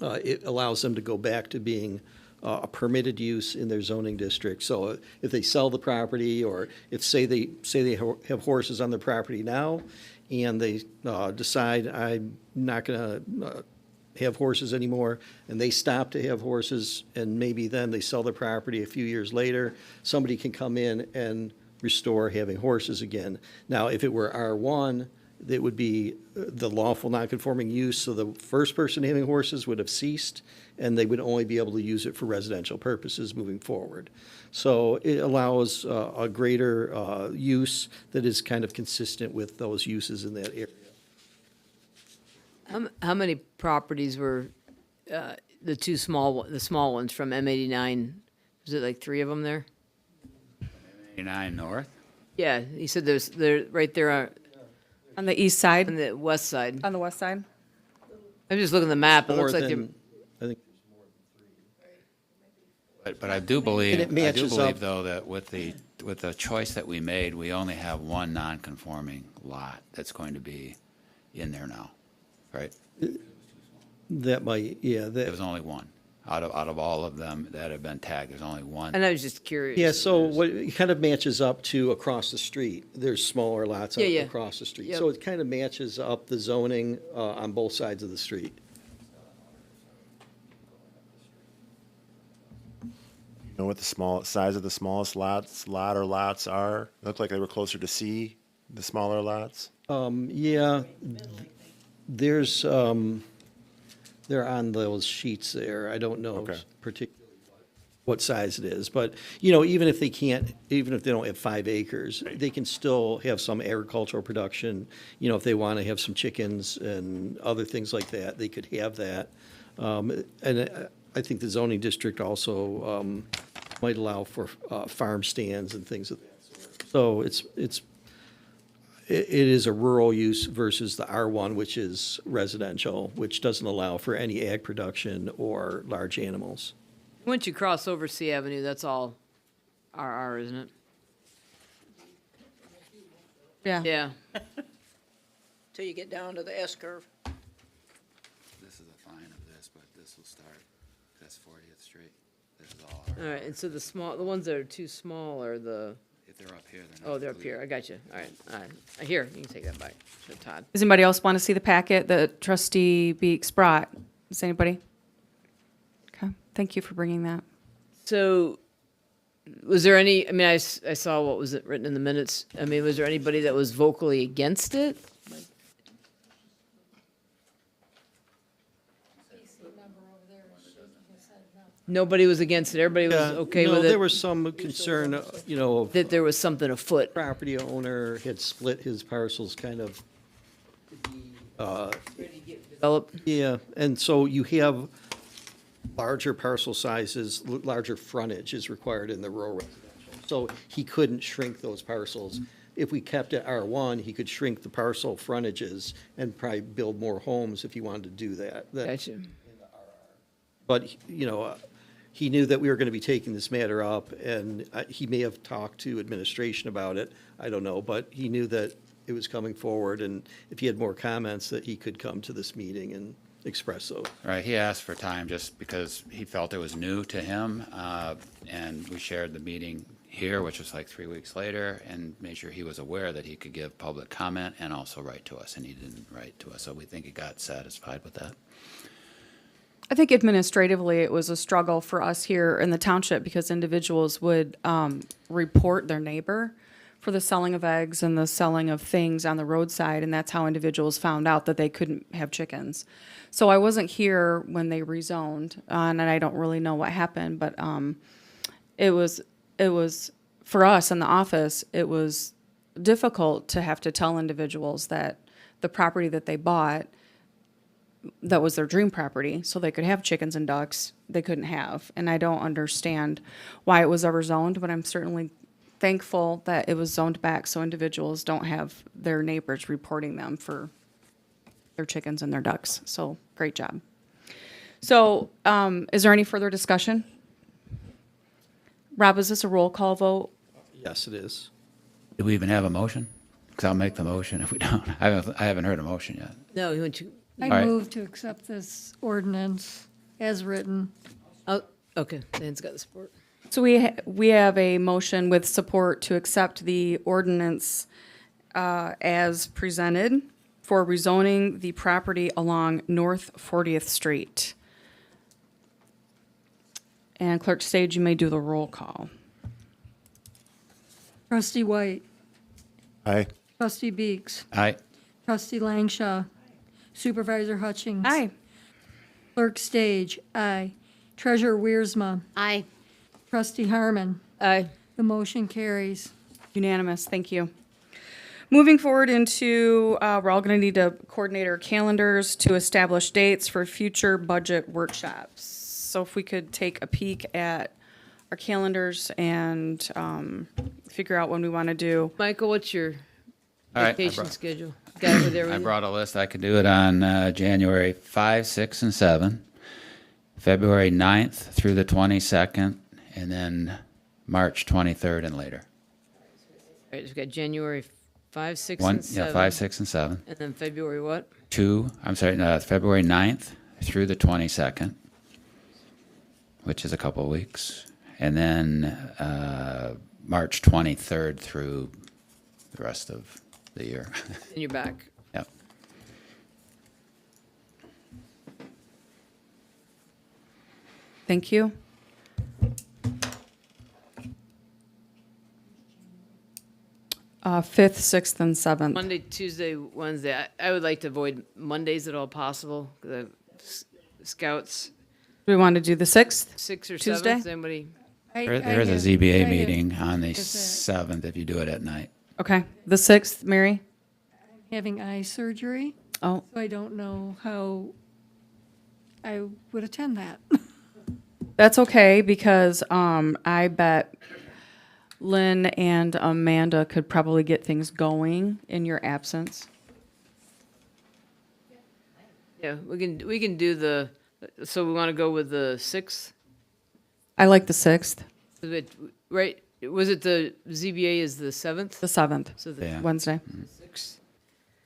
it allows them to go back to being a permitted use in their zoning district. So if they sell the property, or if say they have horses on their property now, and they decide I'm not going to have horses anymore, and they stop to have horses, and maybe then they sell their property a few years later, somebody can come in and restore having horses again. Now, if it were R1, it would be the lawful nonconforming use, so the first person having horses would have ceased, and they would only be able to use it for residential purposes moving forward. So it allows a greater use that is kind of consistent with those uses in that area. How many properties were the small ones from M89? Was it like 3 of them there? 89 North? Yeah, you said they're right there On the east side, on the west side. on the west side. I'm just looking at the map. It More looks like than, I think, But I do believe, And it matches up. though, that with the choice that we made, we only have one non-conforming lot that's going to be in there now, right? that might, yeah, There was only one. Out of all of them that have been tagged, there's only one. And I was just curious. yeah, so what, it kind of matches up to across the street. There's smaller lots Yeah. across the street. Yep. So it kind of matches up the zoning on both sides of the street. You know what the size of the smallest lots are? It looked like they were closer to C, the smaller lots. Yeah, there's, they're on those sheets there. I don't know Okay. particularly what size it is, but, you know, even if they don't have 5 acres, they can still have some agricultural production. You know, if they want to have some chickens and other things like that, they could have that. And I think the zoning district also might allow for farm stands and things of that sort. So it is a rural use versus the R1, which is residential, which doesn't allow for any ag production or large animals. Once you cross over C Avenue, that's all RR, isn't it? Yeah. Yeah. Till you get down to the S curve. This is a fine of this, but this will start, that's 40th Street. This is all, All right, and so the ones that are too small are the, if they're up here, they're not. oh, they're up here. I got you. All right. Here, you can take that back. Show Todd. Does anybody else want to see the packet that Trustee Beeks brought? Does anybody? Okay, thank you for bringing that. So, was there any, I mean, I saw what was written in the minutes. I mean, was there anybody that was vocally against it? Nobody was against it. Everybody was okay No, with there it. was some concern, of That there was something afoot. property owner had split his parcels kind of. Develop. Yeah, and so you have larger parcel sizes, larger frontage is required in the rural residential. So he couldn't shrink those parcels. If we kept it R1, he could shrink the parcel frontages and probably build more homes if he wanted to do that. Gotcha. But, he knew that we were going to be taking this matter up, and he may have talked to administration about it, I don't know, but he knew that it was coming forward, and if he had more comments, that he could come to this meeting and express those. Right, he asked for time just because he felt it was new to him, and we shared the meeting here, which was like 3 weeks later, and made sure he was aware that he could give public comment and also write to us, and he didn't write to us, so we think he got satisfied with that. I think administratively, it was a struggle for us here in the township because individuals would report their neighbor for the selling of eggs and the selling of things on the roadside, and that's how individuals found out that they couldn't have chickens. So I wasn't here when they rezoned, and I don't really know what happened, but it was for us in the office, it was difficult to have to tell individuals that the property that they bought, that was their dream property, so they could have chickens and ducks, they couldn't have. And I don't understand why it was ever zoned, but I'm certainly thankful that it was zoned back so individuals don't have their neighbors reporting them for their chickens and their ducks. So, great job. So, is there any further discussion? Rob, is this a roll call vote? Yes, it is. Do we even have a motion? Because I'll make the motion if we don't. I haven't heard a motion yet. No, you want to, I right. move to accept this ordinance as written. oh, okay, Dan's got the support. So we have a motion with support to accept the ordinance as presented for rezoning the property along North 40th Street. And Clerk Stage, you may do the roll call. Trustee White, Aye. Trustee Beeks, Aye. Trustee Langshaw, Supervisor Hutchings. Aye. Clerk Stage, aye. Treasurer Wiersma, Aye. Trustee Harmon. Aye. The motion carries. Unanimous, thank you. Moving forward into, we're all going to need to coordinate our calendars to establish dates for future budget workshops. So if we could take a peek at our calendars and figure out when we want to do. Michael, what's your All right, I vacation brought- schedule? Got it over there with I you? brought a list. I could do it on January 5, 6, and 7, February 9th through the 22nd, and then March 23rd and later. All right, we've got January 5, 6, One, and 7. yeah, 5, 6, and 7. And then February what? February 9th through the 22nd, which is a couple of weeks, and then March 23rd through the rest of the year. And you're back. Yep. Thank you. Fifth, sixth, and seventh. Monday, Tuesday, Wednesday. I would like to avoid Mondays at all possible. The scouts, Do we want to do the sixth? 6 or Tuesday? 7th, anybody? There is a I ZBA have- meeting on the Is it- 7th if you do it at night. Okay, the sixth, Mary? Having eye surgery, Oh, so I don't know how I would attend that. that's okay because I bet Lynn and Amanda could probably get things going in your absence. Yeah, we can do the, so we want to go with the 6th? I like the 6th, Right, was it the ZBA is the 7th? the 7th, So the Yeah. Wednesday. 6th?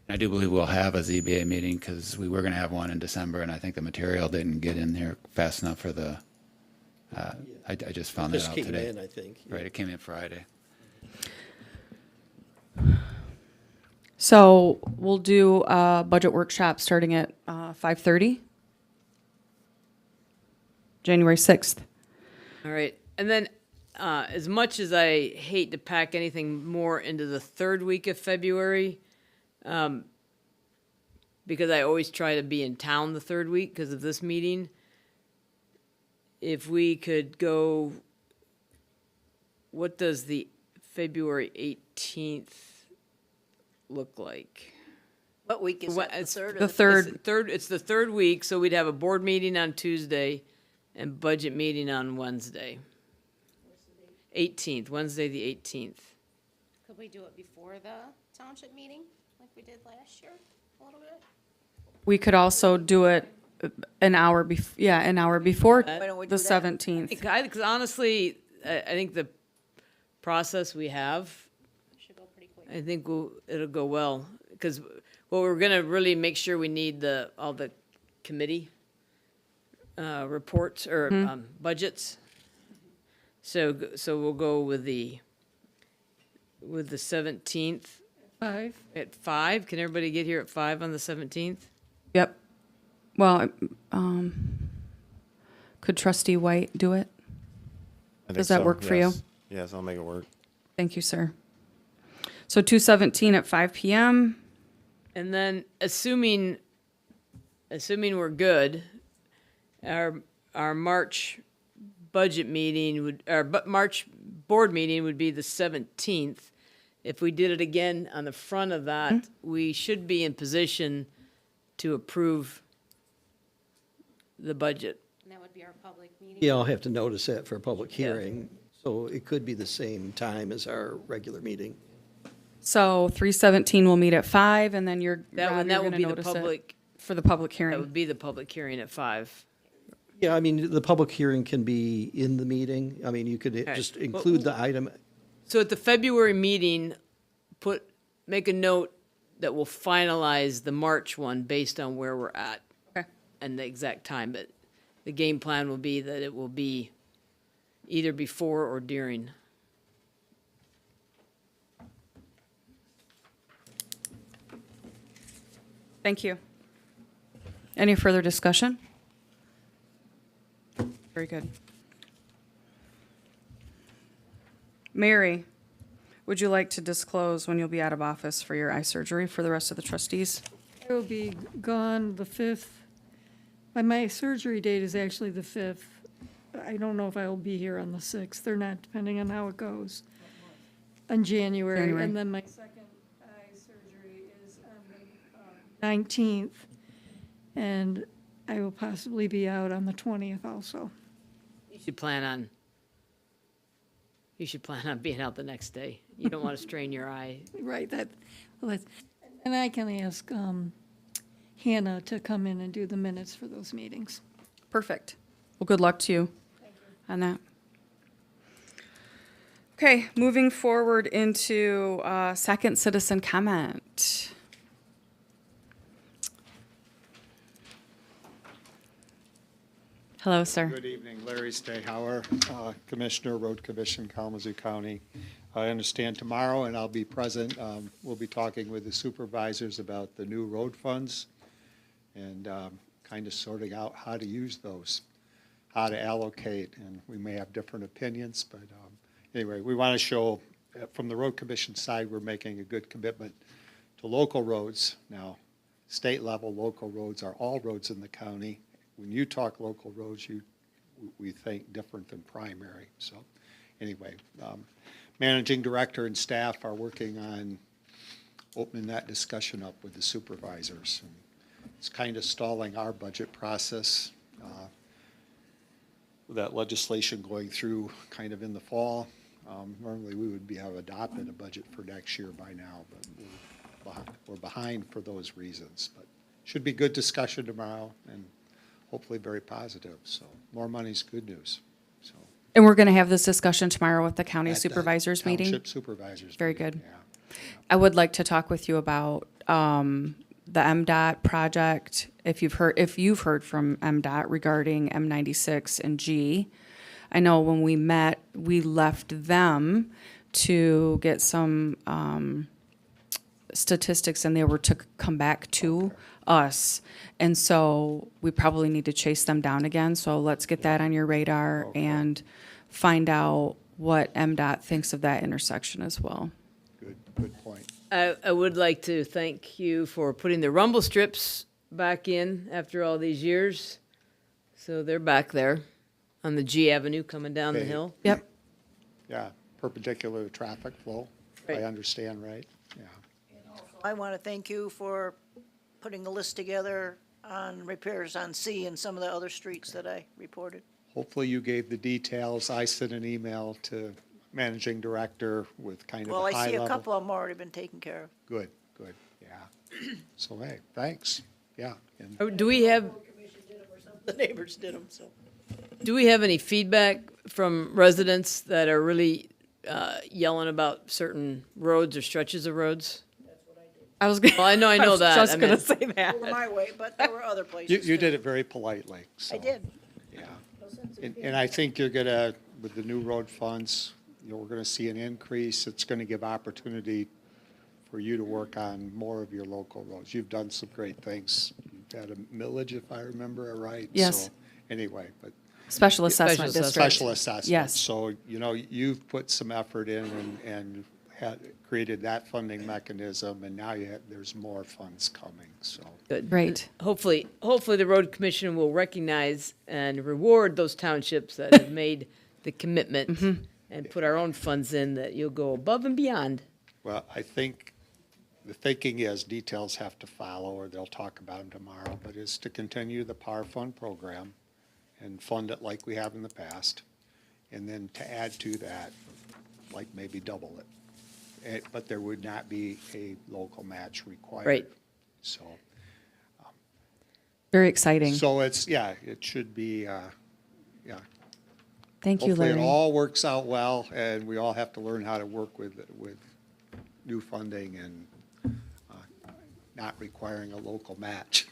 I do believe we'll have a ZBA meeting because we were going to have one in December, and I think the material didn't get in there fast enough for the, I just found that Just out came today. in, I think. Right, it came in Friday. So we'll do a budget workshop starting at 5:30, January 6th. All right, and then, as much as I hate to pack anything more into the 3rd week of February, because I always try to be in town the 3rd week because of this meeting, if we could go, what does the February 18th look like? What week is What- that, the it's third? or The It's 3rd, the third, it's the 3rd week, so we'd have a board meeting on Tuesday and budget meeting on Wednesday. 18th, Wednesday the 18th. Could we do it before the township meeting, like we did last year, a little bit? we could also do it an hour an hour before Why don't we the do that? 17th. Because honestly, I think the process we have, Should go pretty quick. I think it'll go well. Because we're gonna really make sure we need all the committee reports or budgets. So we'll go with the 17th 5. at 5. Can everybody get here at 5 on the 17th? Yep. Well, could Trustee White do it? I think Does that so, work for you? yes. Yes, I'll make it work. Thank you, sir. So 2/17 at 5 p.m. And then assuming we're good, our March budget meeting March board meeting would be the 17th. If we did it again on the front of that, we should be in position to approve the budget. And that would be our public meeting. Yeah, I'll have to notice that for a public hearing, so it could be the same time as our regular meeting. So 3/17 will meet at 5, and then Rob, That you're would gonna be the notice it public, for the public that hearing. would be the public hearing at 5. Yeah, I mean, the public hearing can be in the meeting. I mean, you could just include the item. So at the February meeting, make a note that we'll finalize the March one based on where we're at. Okay. And the exact time, but the game plan will be that it will be either before or during. Thank you. Any further discussion? Very good. Mary, would you like to disclose when you'll be out of office for your eye surgery for the rest of the trustees? I will be gone the 5th. My surgery date is actually the 5th. I don't know if I will be here on the 6th or not, depending on how it goes. On January. January. And then my second eye surgery is on the 19th. And I will possibly be out on the 20th also. You should plan on being out the next day. You don't want to strain your eye. Right, and I can ask Hannah to come in and do the minutes for those meetings. Perfect. Well, good luck to you on that. Okay, moving forward into second citizen comment. Hello, sir. Good evening, Larry Stahauer, Commissioner, Road Commission, Kalamazoo County. I understand tomorrow, and I'll be present, we'll be talking with the supervisors about the new road funds and kind of sorting out how to use those, how to allocate, and we may have different opinions, but anyway, we want to show, from the Road Commission side, we're making a good commitment to local roads. Now, state level, local roads are all roads in the county. When you talk local roads, we think different than primary. So anyway, managing director and staff are working on opening that discussion up with the supervisors. And it's kind of stalling our budget process. With that legislation going through kind of in the fall, Normally, we would have adopted a budget for next year by now, but we're behind for those reasons. But should be good discussion tomorrow and hopefully very positive. So more money's good news, so. And we're going to have this discussion tomorrow with the county At the supervisors meeting? Township supervisors. Very meeting, good. yeah. I would like to talk with you about the MDOT project. If you've heard from MDOT regarding M96 and G. I know when we met, we left them to get some statistics, and they were to come back to us. And so we probably need to chase them down again. So let's get that on your radar and find out what MDOT thinks of that intersection as well. Good point. I would like to thank you for putting the rumble strips back in after all these years. So they're back there on the G Avenue coming down the Okay. hill. Yep. Yeah, perpendicular to traffic flow, if I Right. understand right, yeah. I want to thank you for putting a list together on repairs on C and some of the other streets that I reported. Hopefully you gave the details. I sent an email to managing director with kind of Well, a I high see a level. couple of them already been taken care of. Good, yeah. So, hey, thanks, yeah. And Oh, do we have The neighbors did them, so. any feedback from residents that are really yelling about certain roads or stretches of roads? I was going. Well, I know that. Just I going to meant- say that. Over my way, but there were other places. You too. did it very politely, so. I did. Yeah. And I think you're gonna, with the new road funds, we're gonna see an increase. It's gonna give opportunity for you to work on more of your local roads. You've done some great things. You've had a millage, if I remember it right. Yes. So, anyway, but Special assessment assessment. district. special assessment. Yes. So, you've put some effort in and had created that funding mechanism, and now there's more funds coming, so. Good. Great. Hopefully the road commission will recognize and reward those townships that have made the commitment and put our own funds in, that you'll go above and beyond. Well, I think the thinking is details have to follow, or they'll talk about them tomorrow, but is to continue the PAR Fund program and fund it like we have in the past, and then to add to that, like maybe double it. But there would not be a local match required. Right. So, Very exciting. so it should be, yeah. Thank you, Hopefully it Larry. all works out well, and we all have to learn how to work with new funding and not requiring a local match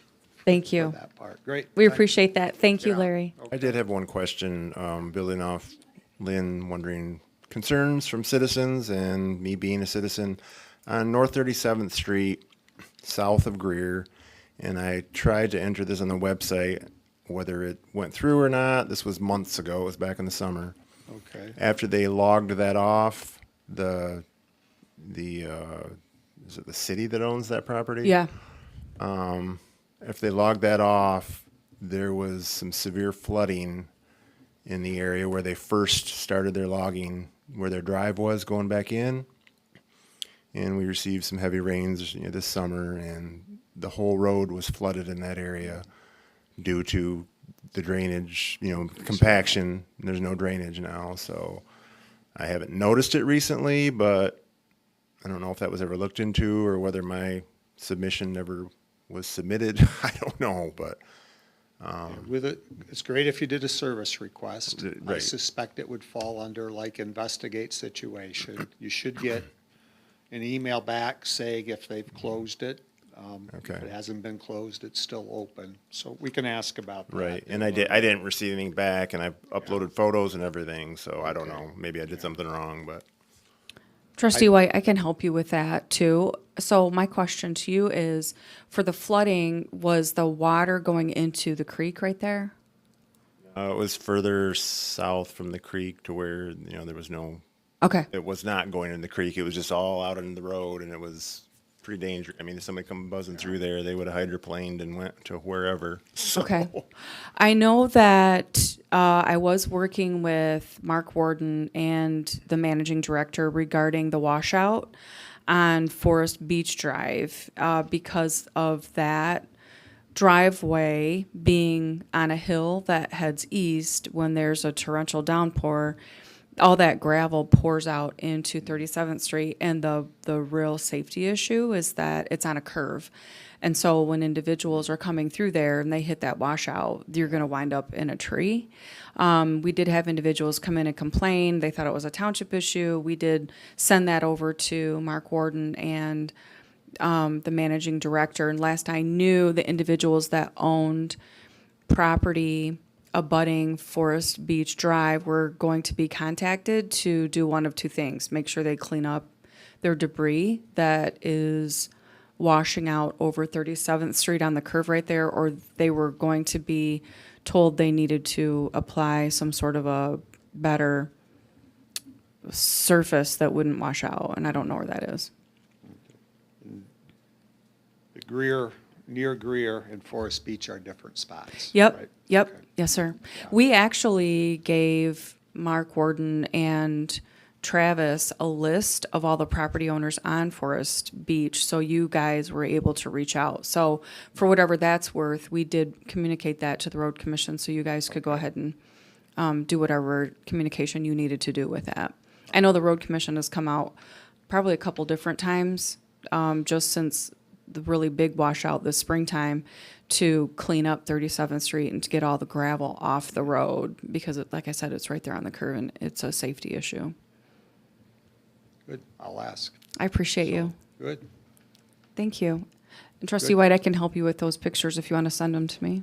Thank for you. that part. Great. We Thank- appreciate that. Thank you, Yeah. Larry. I did have one question, building off Lynn, wondering concerns from citizens and me being a citizen on North 37th Street, south of Greer. And I tried to enter this on the website, whether it went through or not. This was months ago. It was back in the summer. Okay. After they logged that off, is it the city that owns that property? Yeah. If they logged that off, there was some severe flooding in the area where they first started their logging, where their drive was going back in. And we received some heavy rains this summer, and the whole road was flooded in that area due to the drainage, compaction. There's no drainage now, so I haven't noticed it recently, but I don't know if that was ever looked into or whether my submission never was submitted. I don't know, but With it, it's great if you did a service request. I Right. suspect it would fall under like investigate situation. You should get an email back saying if they've closed it. If Okay. it hasn't been closed, it's still open. So we can ask about that. right. And I didn't receive anything back, and I uploaded photos and everything, so I don't know. Maybe I did something wrong, but Trustee White, I can help you with that too. So my question to you is, for the flooding, was the water going into the creek right there? it was further south from the creek to where, there was no, Okay. it was not going in the creek. It was just all out in the road, and it was pretty dangerous. I mean, if somebody come buzzing through there, they would have hydroplaned and went to wherever. So, Okay. I know that I was working with Mark Warden and the managing director regarding the washout on Forest Beach Drive because of that driveway being on a hill that heads east when there's a torrential downpour. all that gravel pours out into 37th Street, and the real safety issue is that it's on a curve. And so when individuals are coming through there and they hit that washout, you're going to wind up in a tree. We did have individuals come in and complain. They thought it was a township issue. We did send that over to Mark Warden and the managing director. And last I knew, the individuals that owned property abutting Forest Beach Drive were going to be contacted to do one of two things: make sure they clean up their debris that is washing out over 37th Street on the curve right there, or they were going to be told they needed to apply some sort of a better surface that wouldn't wash out, and I don't know where that is. The Greer, near Greer and Forest Beach are different spots. Yep, right? yep, Okay. yes, sir. We actually gave Mark Warden and Travis a list of all the property owners on Forest Beach, so you guys were able to reach out. So for whatever that's worth, we did communicate that to the road commission, so you guys could go ahead and do whatever communication you needed to do with that. I know the road commission has come out probably a couple different times, just since the really big washout this springtime, to clean up 37th Street and to get all the gravel off the road, because like I said, it's right there on the curve and it's a safety issue. Good, I'll ask. I appreciate you. Good. Thank you. And Trustee Good. White, I can help you with those pictures if you want to send them to me.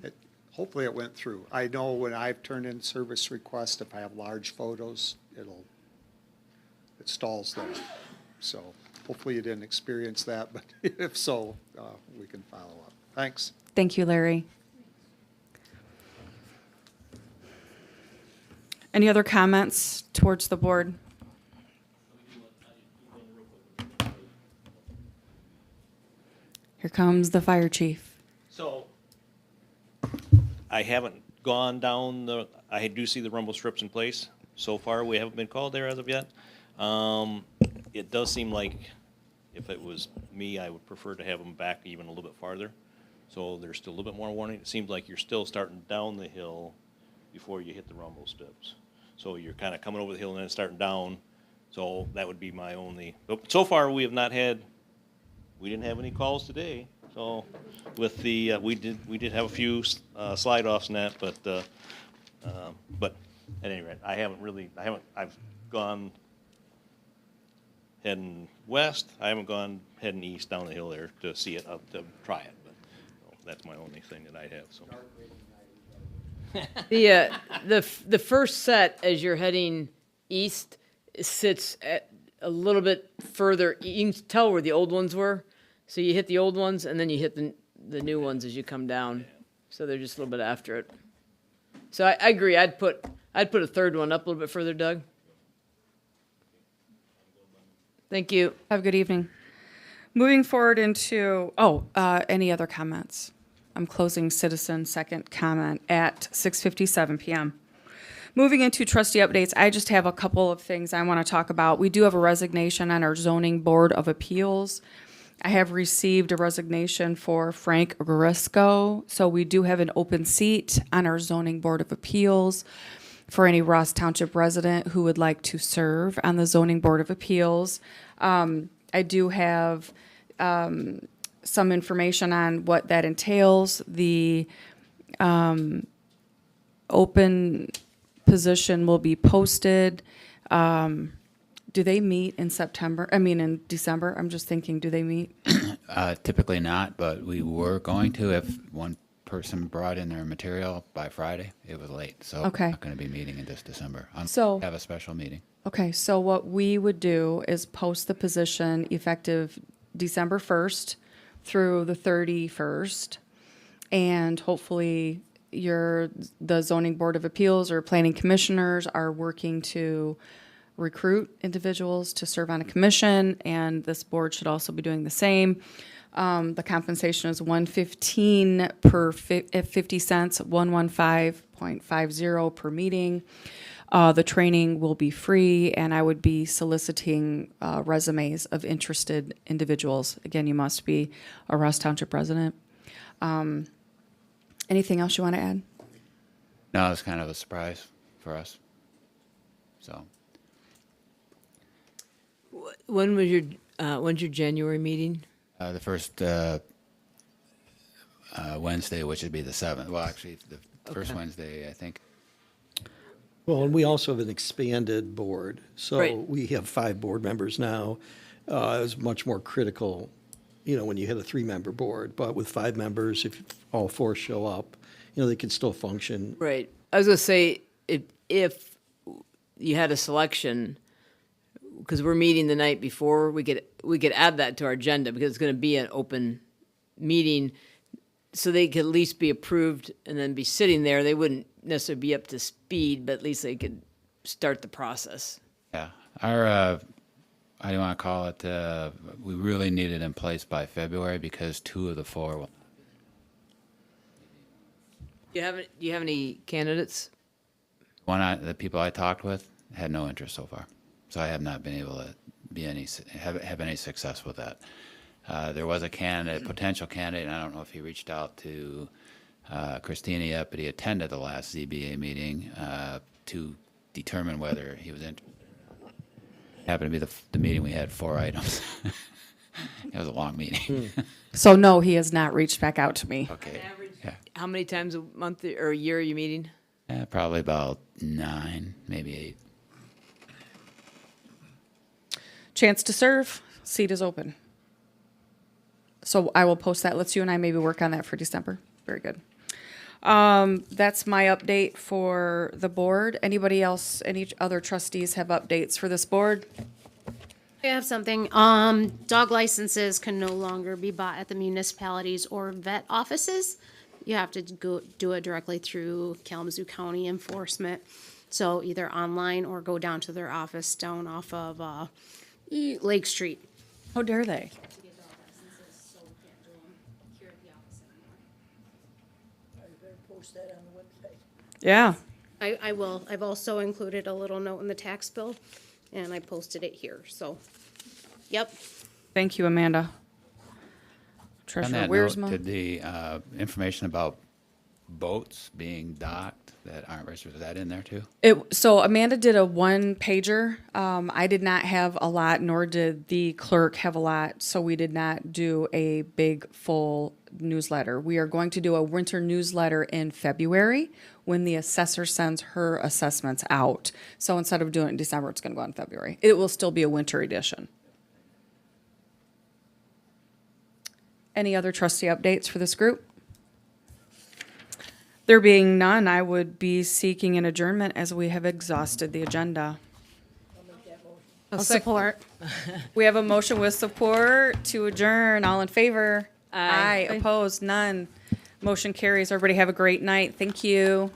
Hopefully it went through. I know when I've turned in service requests, if I have large photos, it stalls there. So hopefully you didn't experience that, but if so, we can follow up. Thanks. Thank you, Larry. Any other comments towards the board? Here comes the fire chief. So, I haven't gone down I do see the rumble strips in place. So far, we haven't been called there as of yet. It does seem like if it was me, I would prefer to have them back even a little bit farther. So there's still a little bit more warning. It seems like you're still starting down the hill before you hit the rumble strips. So you're kind of coming over the hill and then starting down. So that would be my only, but so far we didn't have any calls today. So with the, we did have a few slide offs and that, but at any rate, I've gone heading west. I haven't gone heading east down the hill there to see it, to try it, but that's my only thing that I have, so. The first set as you're heading east sits at a little bit further. You can tell where the old ones were. So you hit the old ones and then you hit the new ones as you come down. So they're just a little bit after it. So I agree. I'd put a third one up a little bit further, Doug. Thank you. Have a good evening. Moving forward into, any other comments? I'm closing citizen second comment at 6:57 p.m. Moving into trustee updates, I just have a couple of things I want to talk about. We do have a resignation on our zoning board of appeals. I have received a resignation for Frank Garisco, so we do have an open seat on our zoning board of appeals for any Ross Township resident who would like to serve on the zoning board of appeals. I do have some information on what that entails. The open position will be posted. Do they meet in in December? I'm just thinking, do they meet? Typically not, but we were going to if one person brought in their material by Friday. It was late, so Okay. we're not going to be meeting in this December. So- Have a special meeting. Okay, so what we would do is post the position effective December 1st through the 31st. And hopefully the zoning board of appeals or planning commissioners are working to recruit individuals to serve on a commission, and this board should also be doing the same. The compensation is $115 per 50 cents, 115.50 per meeting. The training will be free, and I would be soliciting resumes of interested individuals. Again, you must be a Ross Township resident. Anything else you want to add? No, it's kind of a surprise for us. So when's your January meeting? The first Wednesday, which would be the 7th. Well, actually, the first Wednesday, I think. Well, and we also have an expanded board, so Right. we have 5 board members now. It was much more critical, when you had a 3-member board, but with 5 members, if all 4 show up, they can still function. Right. I was gonna say, if you had a selection, because we're meeting the night before, we could add that to our agenda, because it's gonna be an open meeting, so they could at least be approved and then be sitting there. They wouldn't necessarily be up to speed, but at least they could start the process. Yeah. Our, how do you want to call it? We really need it in place by February because 2 of the 4 will. Do you have any candidates? The people I talked with had no interest so far. So I have not been able to have any success with that. There was a potential candidate, and I don't know if he reached out to Christina yet, but he attended the last ZBA meeting to determine whether he was interested. Happened to be the meeting we had 4 items. It was a long meeting. So no, he has not reached back out to me. Okay. How many times a month or a year are you meeting? Probably about 9, maybe 8. Chance to serve, seat is open. So I will post that. Let's you and I maybe work on that for December. Very good. That's my update for the board. Anybody else, any other trustees have updates for this board? I have something. Dog licenses can no longer be bought at the municipalities or vet offices. You have to go do it directly through Kalamazoo County Enforcement. So either online or go down to their office down off of Lake Street. How dare they? Post that on the website. Yeah. I will. I've also included a little note in the tax bill, and I posted it here, so, yep. Thank you, Amanda. On Treasurer that Wiersma. note, did the information about boats being docked that aren't registered, is that in there too? So Amanda did a 1-pager. I did not have a lot, nor did the clerk have a lot, so we did not do a big, full newsletter. We are going to do a winter newsletter in February when the assessor sends her assessments out. So instead of doing it in December, it's going to go out in February. It will still be a winter edition. Any other trustee updates for this group? There being none, I would be seeking an adjournment as we have exhausted the agenda. I'll support. We have a motion with support to adjourn. All in favor? Aye. Opposed? None. Motion carries. Everybody have a great night. Thank you.